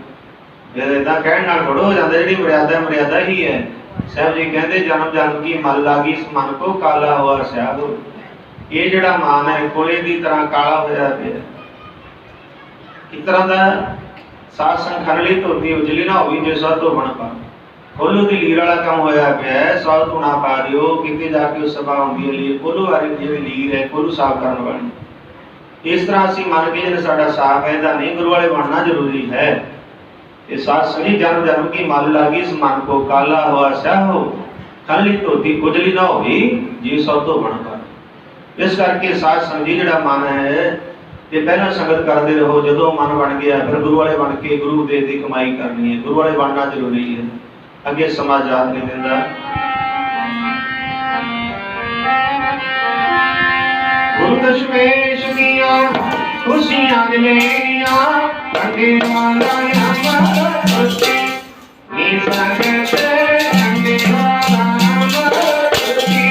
ਇਹ ਇਦਾਂ ਕਹਿਣ ਨਾਲ ਥੋੜ੍ਹਾ ਹੋ ਜਾਂਦਾ। ਜਿਹੜੀ ਮਰਿਆਦਾ ਮਰਿਆਦਾ ਹੀ ਹੈ। ਸਾਹਿਬ ਜੀ ਕਹਿੰਦੇ ਜਨਮ ਜਨਮ ਕੀ ਮਲ ਲਾਗੀ, ਇਸ ਮਨ ਕੋ ਕਾਲਾ ਹੋਆ ਸਿਆਹ। ਇਹ ਜਿਹੜਾ ਮਨ ਹੈ ਕੋਲੇ ਦੀ ਤਰ੍ਹਾਂ ਕਾਲਾ ਹੋਇਆ ਪਿਆ। ਇੱਕ ਤਰ੍ਹਾਂ ਦਾ ਸਾਧ ਸੰਗ ਖਰਲੀ ਧੋਤੀ ਉਜਲੀ ਨਾ ਹੋਈ, ਜੇ ਸਭ ਤੋਂ ਬਣ ਪਾ ਕੋਲੂ ਦੀ ਲੀਰ ਵਾਲਾ ਕੰਮ ਹੋਇਆ ਪਿਆ। ਸੌ ਧੁਣਾ ਪਾ ਦਿਓ, ਕਿਤੇ ਜਾ ਕੇ ਉਸ ਸਭਾ ਹੁੰਦੀ ਹੈ ਲੀਰ। ਕੋਲੂ ਵਾਲੀ ਜਿਹੜੀ ਲੀਰ ਹੈ, ਕੋਲੂ ਸਾਫ਼ ਕਰਨ ਵਾਲੀ। ਇਸ ਤਰ੍ਹਾਂ ਅਸੀਂ ਮੰਨ ਕੇ ਜਿਹੜਾ ਸਾਡਾ ਸਾਫ਼ ਹੈ, ਇਹਦਾ ਨਹੀਂ ਗੁਰੂ ਵਾਲੇ ਬਣਨਾ ਜ਼ਰੂਰੀ ਹੈ। ਇਹ ਸਾਧ ਸੰਗੀ ਜਨਮ ਜਨਮ ਕੀ ਮਲ ਲਾਗੀ, ਇਸ ਮਨ ਕੋ ਕਾਲਾ ਹੋਆ ਸਿਆਹੋ। ਖਰਲੀ ਧੋਤੀ ਉਜਲੀ ਨਾ ਹੋਈ, ਜੇ ਸੌ ਤੋਂ ਬਣ ਪਾ। ਇਸ ਕਰਕੇ ਸਾਧ ਸੰਗੀ ਜਿਹੜਾ ਮਨ ਹੈ, ਇਹ ਪਹਿਲਾਂ ਸੰਗਤ ਕਰਦੇ ਰਹੋ। ਜਦੋਂ ਮਨ ਬਣ ਗਿਆ, ਫਿਰ ਗੁਰੂ ਵਾਲੇ ਬਣ ਕੇ ਗੁਰੂ ਦੇ ਦੀ ਕਮਾਈ ਕਰਨੀ ਹੈ। ਗੁਰੂ ਵਾਲੇ ਬਣਨਾ ਜ਼ਰੂਰੀ ਹੈ। ਅੱਗੇ ਸਮਾਂ ਯਾਦ ਨਹੀਂ ਦਿੰਦਾ। ਗੁਰੂ ਦਸ਼ਮੇਸ਼ ਦੀਆਂ ਖੁਸ਼ੀਆਂ ਲੈਣੀਆਂ, ਕੰਡੇ ਵਾਲਾ ਅਮਰ ਖੁਸ਼ੀ ਨੀ ਸੰਗਤ ਕੰਡੇ ਵਾਲਾ ਅਮਰ ਖੁਸ਼ੀ।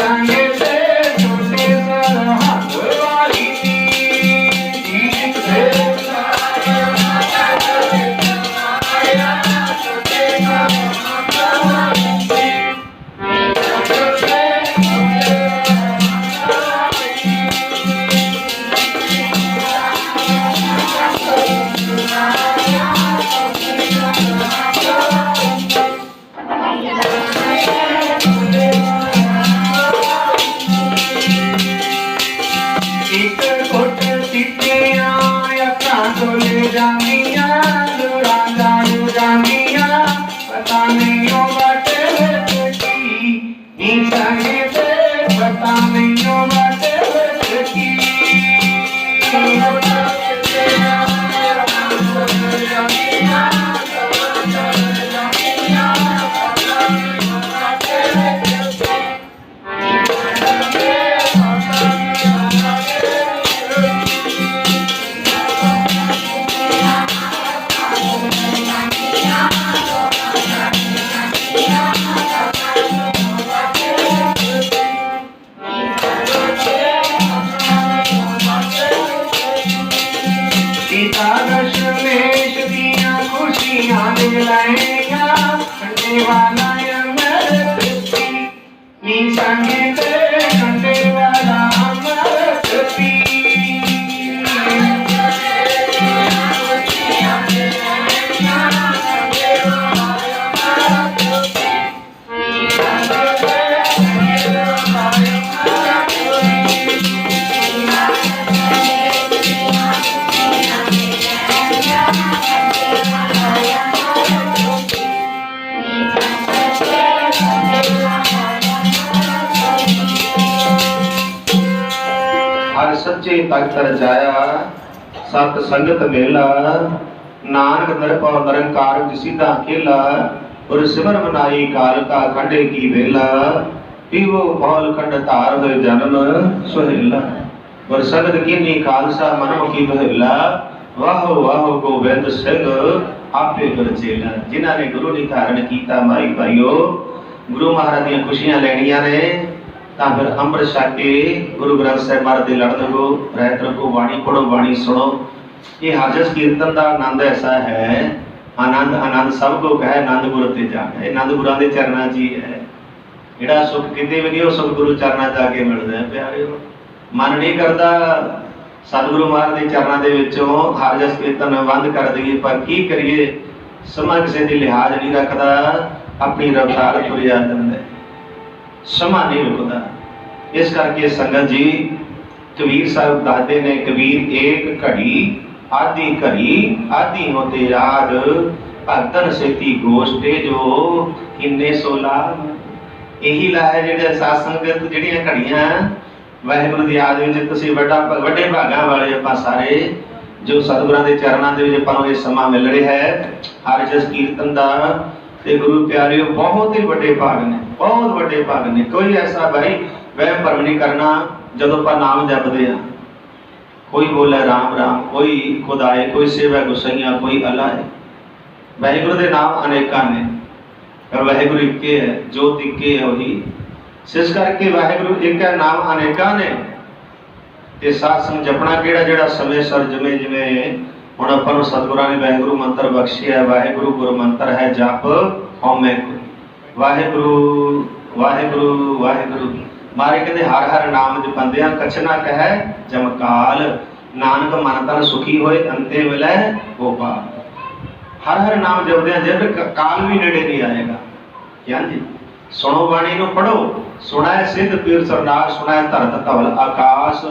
संगे से छोटे सरहद वाली जीत से एक घुट सीटियां अखां तो ले जानियां लुरांगा लु जानियां पता नहीं ओ बाटे की नी संगे से पता नहीं ओ बाटे की सीता दशमेश दियां खुशियां दिलाइयां कंडे वाला अमृत पी नी संगे ते कंडे वाला अमृत पी हर सच्चे तख्त रजाया सत संगत मेला नानक निरभव निरंकार सीधा अकेला और सिमर मनाई काल का खंडे की वेला पीवो पौल खंड तार हुए जन्म सुहेला और संगत कीनी खालसा मनमुखी बहेला वाहो वाहो गोबिंद सिंह आपे कर चेला जिन्हां ने गुरु ने धारण कीता माई भाईओ गुरु महाराज दी खुशियां लेनियां ने ਤਾਂ ਫਿਰ ਅੰਮ੍ਰਿਤ ਛਕ ਕੇ ਗੁਰੂ ਗ੍ਰੰਥ ਸਾਹਿਬ ਮਹਾਰਾਜ ਦੇ ਲੜ ਲੱਗੋ ਰਹਿਤ ਰੱਖੋ ਬਾਣੀ ਪੜੋ ਬਾਣੀ ਸੁਣੋ ਇਹ ਹਰਜਸ ਕੀਰਤਨ ਦਾ ਆਨੰਦ ਐਸਾ ਹੈ ਆਨੰਦ ਆਨੰਦ ਸਭ ਕੋ ਕਹੇ ਆਨੰਦ ਗੁਰ ਤੇ ਜਾਣਾ ਇਹ ਆਨੰਦ ਗੁਰਾਂ ਦੇ ਚਰਨਾਂ 'ਚ ਹੀ ਹੈ ਜਿਹੜਾ ਸੁਖ ਕਿਤੇ ਵੀ ਨਹੀਂ ਉਹ ਸੁਖ ਗੁਰੂ ਚਰਨਾਂ 'ਚ ਆ ਕੇ ਮਿਲਦਾ ਹੈ ਪਿਆਰਿਓ ਮਨ ਨਹੀਂ ਕਰਦਾ ਸਤਿਗੁਰੂ ਮਹਾਰਾਜ ਦੇ ਚਰਨਾਂ ਦੇ ਵਿੱਚੋਂ ਹਰਜਸ ਕੀਰਤਨ ਬੰਦ ਕਰ ਦਈਏ ਪਰ ਕੀ ਕਰੀਏ ਸਮਾਂ ਕਿਸੇ ਦੀ ਲਿਹਾਜ਼ ਨਹੀਂ ਰੱਖਦਾ ਆਪਣੀ ਰਫਤਾਰ ਤੁਰਿਆ ਜਾਂਦਾ ਹੈ ਸਮਾਂ नहीं रुकता इस करके संगत जी कबीर साहब दसते ने कबीर एक घड़ी आधी घड़ी आधी होते याद भगतन सेती गोष्ठे जो किन्ने सो लाभ यही ला है जेडे साथ संगत जेडियां घड़ियां वाहिगुरू दी याद विच तुसीं वड्डे भागां वाले आपां सारे जो सतगुरां दे चरणां दे विच आपां नूं इह समां मिल रिहा है हर जस कीर्तन दा ते गुरु प्यारिओ बहुत ही बड़े भाग ने बहुत बड़े भाग ने कोई ऐसा भाई वह भरम नहीं करना जदों पर नाम जपदे आ कोई बोले राम राम कोई खुदाए कोई सेवा गुसैया कोई अल्लाह है वाहिगुरू दे नाम अनेकां ने पर वाहिगुरू इक्के है जोत इक्के है वही इस करके वाहिगुरू एक है नाम अनेकां ने ते साथ संग जपना किहड़ा जेड़ा समय सर जिवें जिवें ਹੁਣ ਆਪਾਂ ਨੂੰ ਸਤਿਗੁਰਾਂ ਨੇ ਵਾਹਿਗੁਰੂ ਮੰਤਰ ਬਖਸ਼ਿਆ ਵਾਹਿਗੁਰੂ ਗੁਰ ਮੰਤਰ ਹੈ ਜਪ ਹਉਮੈ ਕੋਈ ਵਾਹਿਗੁਰੂ ਵਾਹਿਗੁਰੂ ਵਾਹਿਗੁਰੂ ਮਾਰੇ ਕਹਿੰਦੇ ਹਰ ਹਰ ਨਾਮ ਜਪੰਦਿਆਂ ਕਛ ਨਾ ਕਹੈ ਜਮਕਾਲ ਨਾਨਕ ਮਨ ਤਨ ਸੁਖੀ ਹੋਏ ਅੰਤੇ ਮਿਲੈ ਗੋਪਾਲ ਹਰ ਹਰ ਨਾਮ ਜਪਦਿਆਂ ਜਦ ਕਾਲ ਵੀ ਨੇੜੇ ਨਹੀਂ ਆਏਗਾ ਹਾਂਜੀ ਸੁਣੋ ਬਾਣੀ ਨੂੰ ਪੜੋ ਸੁਣਾਏ ਸਿੱਧ ਪੀਰ ਸਰਦਾਰ ਸੁਣਾਏ ਧਰਤ ਧਵਲ ਆਕਾਸ਼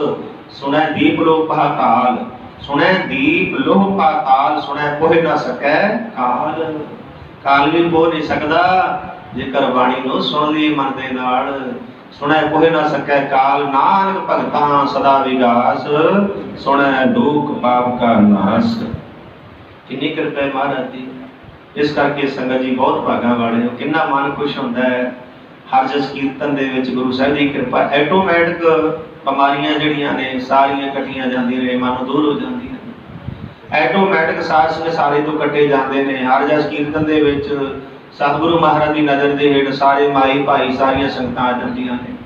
ਸੁਣਾਏ ਦੀਪ ਲੋਕ ਪਾਤਾਲ सुने दीप लोह पाताल सुने पोह ना सके काल काल भी पोह नहीं सकता जेकर बाणी नो सुन ली मन दे नाल सुने पोह ना सके काल नानक भगतां सदा विगास सुने दुख पाप का नाश किन्नी कृपा है महाराज दी इस करके संगत जी बहुत भागा वाले हो किन्ना मन खुश होंदा है हर जस कीर्तन दे विच गुरु साहिब दी कृपा ऑटोमैटिक बीमारियां जड़ियां ने सारियां कटियां जांदियां ने मन दूर हो जांदियां ने ऑटोमैटिक साथ संग सारे तो कटे जांदे ने हर जस कीर्तन दे विच सतगुरु महाराज दी नज़र दे हेठ सारे माई भाई सारियां संगतां आ जांदियां ने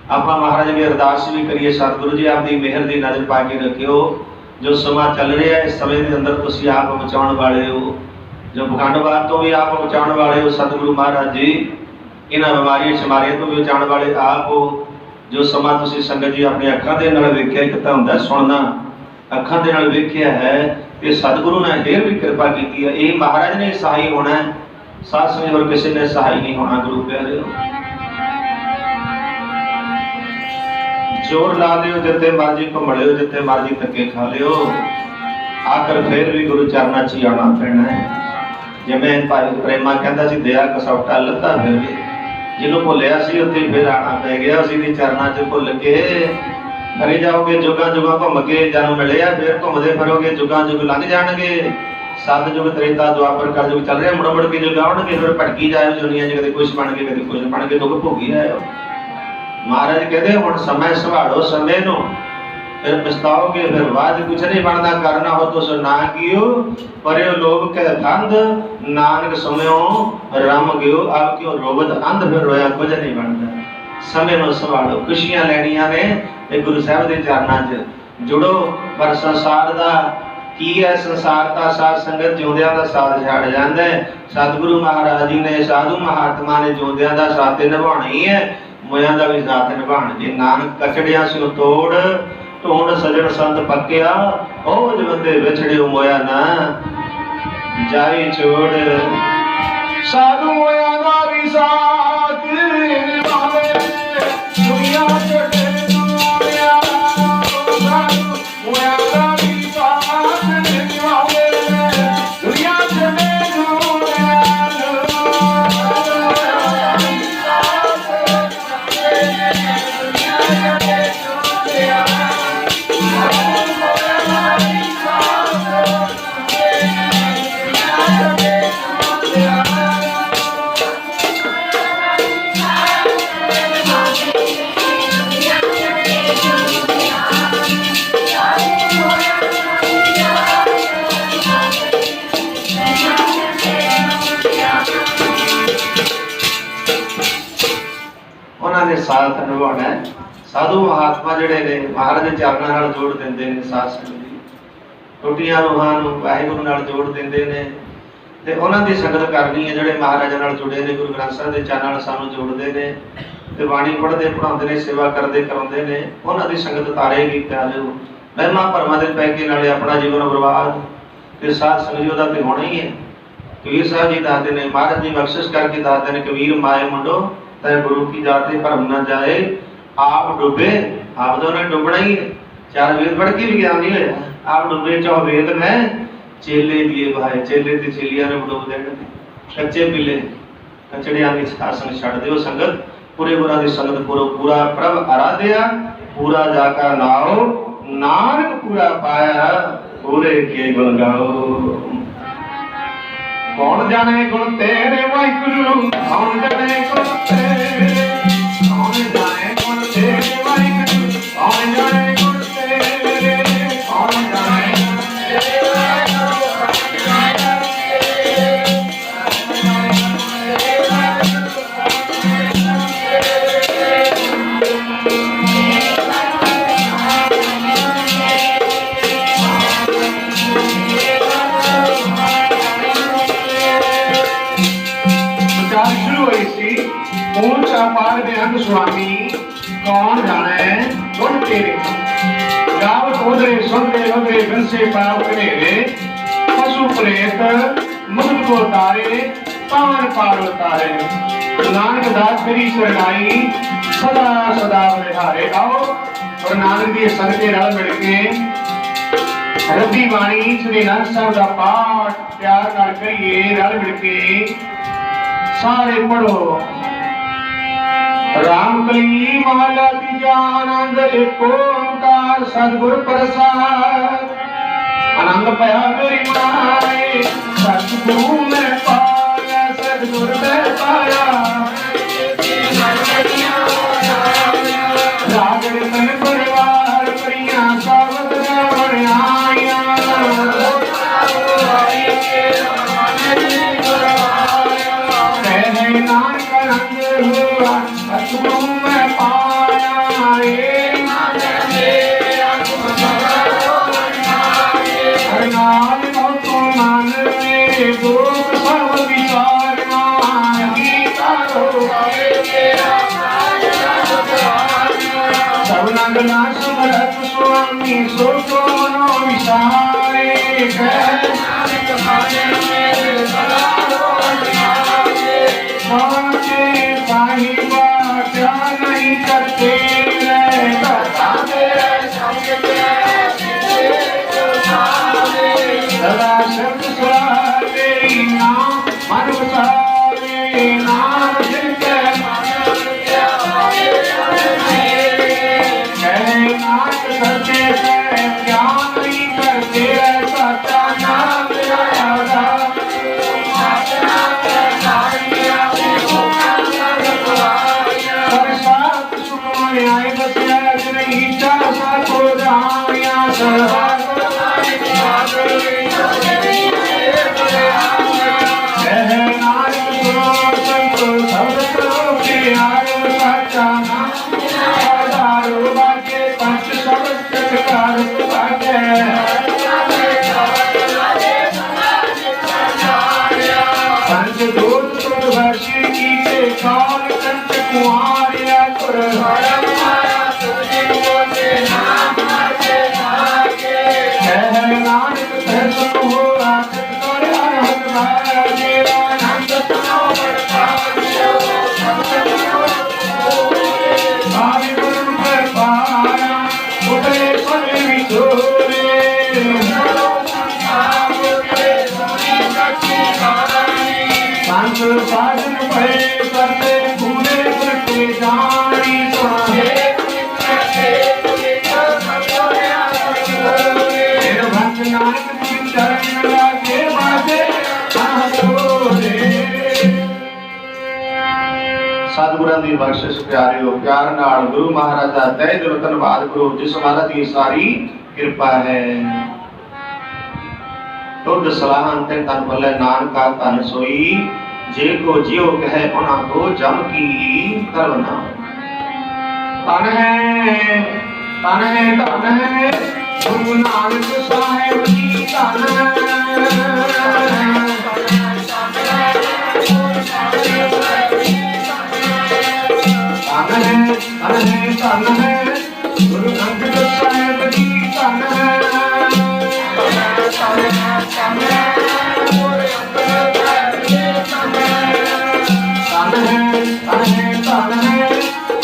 ਆਪਾਂ ਮਹਾਰਾਜ ਅੱਗੇ ਅਰਦਾਸ ਵੀ ਕਰੀਏ, ਸਤਿਗੁਰੂ ਜੀ ਆਪਦੀ ਮਿਹਰ ਦੀ ਨਜ਼ਰ ਪਾ ਕੇ ਰੱਖਿਓ। ਜੋ ਸਮਾਂ ਚੱਲ ਰਿਹਾ ਇਸ ਸਮੇਂ ਦੇ ਅੰਦਰ ਤੁਸੀਂ ਆਪ ਬਚਾਉਣ ਵਾਲੇ ਹੋ, ਜੋ ਪਖੰਡਵਾਦ ਤੋਂ ਵੀ ਆਪ ਬਚਾਉਣ ਵਾਲੇ ਹੋ ਸਤਿਗੁਰੂ ਮਹਾਰਾਜ ਜੀ, ਇਹਨਾਂ ਬਿਮਾਰੀਆਂ ਸ਼ਮਾਰੀਆਂ ਤੋਂ ਵੀ ਬਚਾਉਣ ਵਾਲੇ ਆਪ ਹੋ। ਜੋ ਸਮਾਂ ਤੁਸੀਂ ਸੰਗਤ ਜੀ ਆਪਣੇ ਅੱਖਾਂ ਦੇ ਨਾਲ ਵੇਖਿਆ, ਇੱਕ ਤਾਂ ਹੁੰਦਾ ਸੁਣਨਾ, ਅੱਖਾਂ ਦੇ ਨਾਲ ਵੇਖਿਆ ਹੈ, ਤੇ ਸਤਿਗੁਰੂ ਨੇ ਫੇਰ ਵੀ ਕਿਰਪਾ ਕੀਤੀ ਹੈ। ਇਹ ਮਹਾਰਾਜ ਨੇ ਸਹਾਈ ਹੋਣਾ, ਸਾਧ ਸੰਗਤ ਹੋਰ ਕਿਸੇ ਨੇ ਸਹਾਈ ਨਹੀਂ ਹੋਣਾ। ਗੁਰੂ ਪਿਆਰਿਓ, ਜ਼ੋਰ ਲਾ ਲਿਓ ਜਿੱਥੇ ਮਰਜੀ ਘੁੰਮ ਲਿਓ, ਜਿੱਥੇ ਮਰਜੀ ਧੱਕੇ ਖਾ ਲਿਓ, ਆਖਰ ਫੇਰ ਵੀ ਗੁਰੂ ਚਰਨਾਂ 'ਚ ਹੀ ਆਉਣਾ ਪੈਣਾ ਹੈ। ਜਿਵੇਂ ਭਾਈ ਪ੍ਰੇਮਾ ਕਹਿੰਦਾ ਸੀ, ਦਇਆ ਕਸੌਟਾ ਲੱਥਾ ਫਿਰ ਵੀ, ਜਿਹਨੂੰ ਭੁੱਲਿਆ ਸੀ ਉੱਥੇ ਫਿਰ ਆਉਣਾ ਪੈ ਗਿਆ। ਅਸੀਂ ਵੀ ਚਰਨਾਂ 'ਚ ਭੁੱਲ ਕੇ ਕਰੀ ਜਾਓਗੇ, ਜੁਗਾਂ ਜੁਗਾਂ ਘੁੰਮ ਕੇ ਜਨਮ ਮਿਲਿਆ, ਫਿਰ ਘੁੰਮਦੇ ਫਿਰੋਗੇ, ਜੁਗਾਂ ਜੁਗ ਲੰਘ ਜਾਣਗੇ। ਸੱਤ ਯੁਗ, ਤ੍ਰੇਤਾ, ਦੁਆਪਰ, ਕਲਯੁਗ ਚੱਲ ਰਿਹਾ, ਮੁੜ ਮੁੜ ਕੇ ਜੁਗ ਆਉਣਗੇ, ਫਿਰ ਭਟਕੀ ਜਾਇਓ ਦੁਨੀਆ 'ਚ, ਕਦੇ ਕੁਛ ਬਣ ਕੇ ਕਦੇ ਕੁਛ ਬਣ ਕੇ, ਦੁੱਖ ਭੋਗੀ ਆਇਓ। ਮਹਾਰਾਜ ਕਹਿੰਦੇ ਹੁਣ ਸਮੇਂ ਸੰਭਾਲੋ ਸਮੇਂ ਨੂੰ, ਫਿਰ ਪਛਤਾਓਗੇ, ਫਿਰ ਬਾਅਦ ਕੁਛ ਨਹੀਂ ਬਣਦਾ। ਕਰਨਾ ਹੋ ਤੁਸ ਨਾ ਕੀਓ, ਪਰਿਓ ਲੋਭ ਕੈ ਧੰਦ, ਨਾਨਕ ਸਮਿਓ ਰਮ ਗਿਓ, ਆਪ ਕਿਉ ਰੋਬਤ ਅੰਧ, ਫਿਰ ਰੋਇਆ ਕੁਝ ਨਹੀਂ ਬਣਦਾ। ਸਮੇਂ ਨੂੰ ਸੰਭਾਲੋ, ਖੁਸ਼ੀਆਂ ਲੈਣੀਆਂ ਨੇ ਤੇ ਗੁਰੂ ਸਾਹਿਬ ਦੇ ਚਰਨਾਂ 'ਚ ਜੁੜੋ। ਪਰ ਸੰਸਾਰ ਦਾ ਕੀ ਹੈ, ਸੰਸਾਰ ਦਾ ਸਾਧ ਸੰਗਤ ਜਿਉਂਦਿਆਂ ਦਾ ਸਾਥ ਛੱਡ ਜਾਂਦਾ ਹੈ। ਸਤਿਗੁਰੂ ਮਹਾਰਾਜ ਜੀ ਨੇ, ਸਾਧੂ ਮਹਾਤਮਾ ਨੇ ਜਿਉਂਦਿਆਂ ਦਾ ਸਾਥ ਨਿਭਾਉਣਾ ਹੀ ਹੈ, ਮੋਇਆਂ ਦਾ ਵੀ ਸਾਥ ਨਿਭਾਉਣ। ਜੇ ਨਾਨਕ ਕਚੜਿਆ ਸਿਉ ਤੋੜ, ਢੂੰਡ ਸਜਣ ਸੰਤ ਪੱਕਿਆ, ਉਹ ਜਵੰਦੇ ਵਿਛੜਿਓ ਮੋਇਆ ਨਾ ਜਾਈ ਛੋੜ। ਸਾਧੂ ਮੋਇਆ ਦਾ ਵੀ ਸਾਥ ਨਿਭਾਵੇ, ਦੁਨੀਆ ਛੱਡੇ ਦੁਨੀਆ, ਸਾਧੂ ਮੋਇਆ ਦਾ ਵੀ ਸਾਥ ਨਿਭਾਵੇ, ਦੁਨੀਆ ਛੱਡੇ ਦੁਨੀਆ। ਉਹਨਾਂ ਨੇ ਸਾਥ ਨਿਭਾਉਣਾ ਹੈ। ਸਾਧੂ ਮਹਾਤਮਾ ਜਿਹੜੇ ਨੇ ਮਹਾਰਾਜ ਦੇ ਚਰਨਾਂ ਨਾਲ ਜੋੜ ਦਿੰਦੇ ਨੇ ਸਾਧ ਸੰਗਤ ਜੀ, ਟੁੱਟੀਆਂ ਰੂਹਾਂ ਨੂੰ ਵਾਹਿਗੁਰੂ ਨਾਲ ਜੋੜ ਦਿੰਦੇ ਨੇ, ਤੇ ਉਹਨਾਂ ਦੀ ਸੰਗਤ ਕਰਨੀ ਹੈ। ਜਿਹੜੇ ਮਹਾਰਾਜਾ ਨਾਲ ਜੁੜੇ ਨੇ, ਗੁਰੂ ਗ੍ਰੰਥ ਸਾਹਿਬ ਦੇ ਚਰਨਾਂ ਨਾਲ ਸਾਨੂੰ ਜੋੜਦੇ ਨੇ, ਤੇ ਬਾਣੀ ਪੜ੍ਹਦੇ ਪੜਾਉਂਦੇ ਨੇ, ਸੇਵਾ ਕਰਦੇ ਕਰਾਉਂਦੇ ਨੇ, ਉਹਨਾਂ ਦੀ ਸੰਗਤ ਤਾਰੇਗੀ ਪਿਆਰਿਓ। ਮਹਿਮਾ ਭਰਮਾਂ ਦੇ ਪੈ ਕੇ ਨਾਲੇ ਆਪਣਾ ਜੀਵਨ ਬਰਬਾਦ, ਤੇ ਸਾਧ ਸੰਗਤ ਜੀ ਉਹਦਾ ਤੇ ਹੋਣਾ ਹੀ ਹੈ। ਕਬੀਰ ਸਾਹਿਬ ਜੀ ਦੱਸਦੇ ਨੇ, ਮਹਾਰਾਜ ਜੀ ਬਖਸ਼ਿਸ਼ ਕਰਕੇ ਦੱਸਦੇ ਨੇ, ਕਬੀਰ ਮਾਏ ਮੁੰਡੋ ਤੈ ਗੁਰੂ ਕੀ ਜਾਤੇ ਭਰਮ ਨਾ ਜਾਏ, ਆਪ ਡੁੱਬੇ, ਆਪ ਤਾਂ ਉਹਨੇ ਡੁੱਬਣਾ ਹੀ ਹੈ। ਚਾਰ ਵੇਦ ਪੜ੍ਹ ਕੇ ਵੀ ਗਿਆਨ ਨਹੀਂ ਹੋਇਆ, ਆਪ ਡੁੱਬੇ ਚੌ ਵੇਦ ਮੈਂ ਚੇਲੇ ਦੀਏ ਭਾਏ, ਚੇਲੇ ਤੇ ਚੇਲੀਆਂ ਨੂੰ ਡੁੱਬ ਦੇਣ। ਕੱਚੇ ਪੀਲੇ ਕਚੜਿਆਂ ਦੀ ਸਾਸਨ ਛੱਡ ਦਿਓ ਸੰਗਤ, ਪੂਰੇ ਗੁਰਾਂ ਦੀ ਸੰਗਤ ਪੂਰਾ ਪ੍ਰਭ ਆਰਾਧਿਆ, ਪੂਰਾ ਜਾ ਕਾ ਨਾਉ ਨਾਨਕ ਪੂਰਾ ਪਾਇਆ, ਪੂਰੇ ਕੇ ਗੁਣ ਗਾਓ। ਕੌਣ ਜਾਣੇ ਗੁਣ ਤੇਰੇ ਵਾਹਿਗੁਰੂ, ਕੌਣ ਜਾਣੇ ਗੁਣ ਤੇਰੇ, ਕੌਣ ਜਾਣੇ ਗੁਣ ਤੇਰੇ ਵਾਹਿਗੁਰੂ, ਕੌਣ ਜਾਣੇ ਗੁਣ ਤੇਰੇ, ਕੌਣ ਜਾਣੇ ਗੁਣ ਤੇਰੇ ਵਾਹਿਗੁਰੂ। ऊंचा पार बेअंग स्वामी, कौन जाने गुण तेरे, गाव कोदरे सुनते लगे बिनसे पाव कनेरे, पशु प्रेत मुक्त को तारे, पावन पार उतारे। नानक दास मेरी शरणाई, सदा सदा बलिहारे। आओ और नानक दी संगते रल मिल के रब्बी बाणी श्री नानक साहब दा पाठ प्यार नाल करिए, रल मिल के सारे पढ़ो। राम कली महला तीजा, आनंद एक ओंकार सतगुर प्रसाद। आनंद पाया मेरी माए, सतगुरु में पाया, सतगुर में पाया। रागड़ तन परिवार परियां सावध रावण आया, नानक रंग हुआ सतगुरु में पाया। सोचो मनो विचारे सोचे साहिबा क्या नहीं करते सदा शब्द सुहाते नाम मन बसावे नाम दिल के नाथ करते क्या नहीं करते सच्चा नाम राधा बरसात सुनाए आए बसिया नहीं चासा को जाया साधन भय करते पूरे करते जानी भक्त नानक चरण लागे बाजे सतगुਰਾਂ ਦੀ ਬਖਸ਼ਿਸ਼ ਪਿਆਰਿਓ ਪਿਆਰ ਨਾਲ ਗੁਰੂ ਮਹਾਰਾਜ ਦਾ ਤਹਿ ਦਿਲੋਂ ਧੰਨਵਾਦ ਕਰੋ ਜਿਸ ਮਹਾਰਾਜ ਦੀ ਸਾਰੀ ਕਿਰਪਾ ਹੈ ਤੁਧ ਸਲਾਹਾਂ ਤੇ ਤਨ ਭਲੇ ਨਾਨਕਾ ਤਨ ਸੋਈ जे को जियो कहे उना को जम की करवना तन है गुरु नानक साहेब जी तन है गुरु नानक साहेब जी तन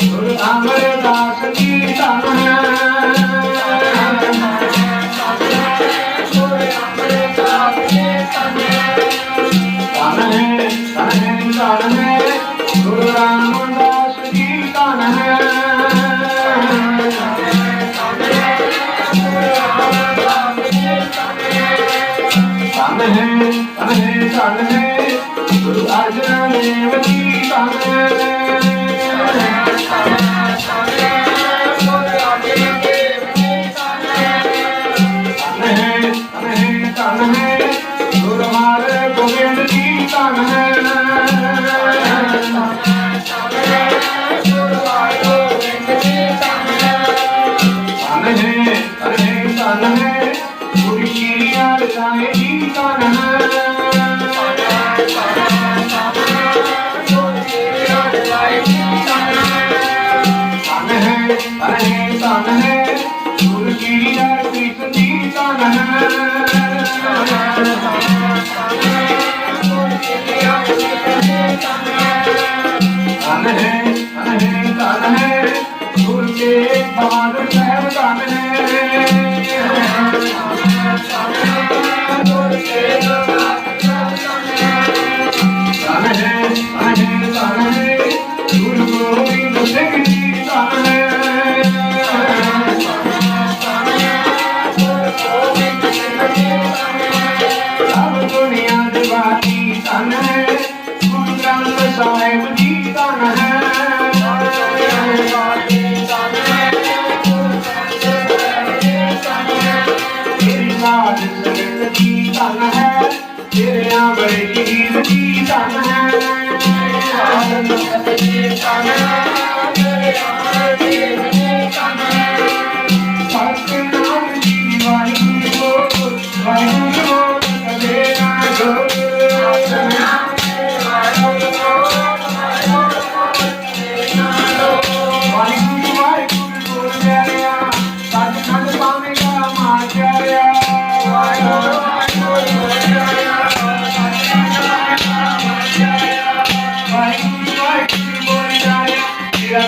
गुरु अमरदास जी तन है गुरु रामदास जी तन है गुरु अर्जुन देव जी गुरु हर गोविंद जी तन है गुरु श्री राय जी तन है गुरु श्री कृष्ण जी तन है गुरु के बहादुर साहब तन है गुरु गोविंद सिंह जी तन सब दुनिया दिवाली तन गुरु ग्रंथ साहिब जी तन तेरी लाज संगत जी तन है तेरे आंबरे हीर जी तन सतनाम जी वाहिगुरु वाहिगुरु कदे ना वाहिगुरु वाहिगुरु बोल गया सतनाम पावेगा ਆਚਾਰਿਆ ਵਾਹਿਗੁਰੂ ਵਾਹਿਗੁਰੂ ਆਚਾਰਿਆ ਵਾਹਿਗੁਰੂ ਵਾਹਿਗੁਰੂ ਬੋਲਿਆ ਤੇਰਾ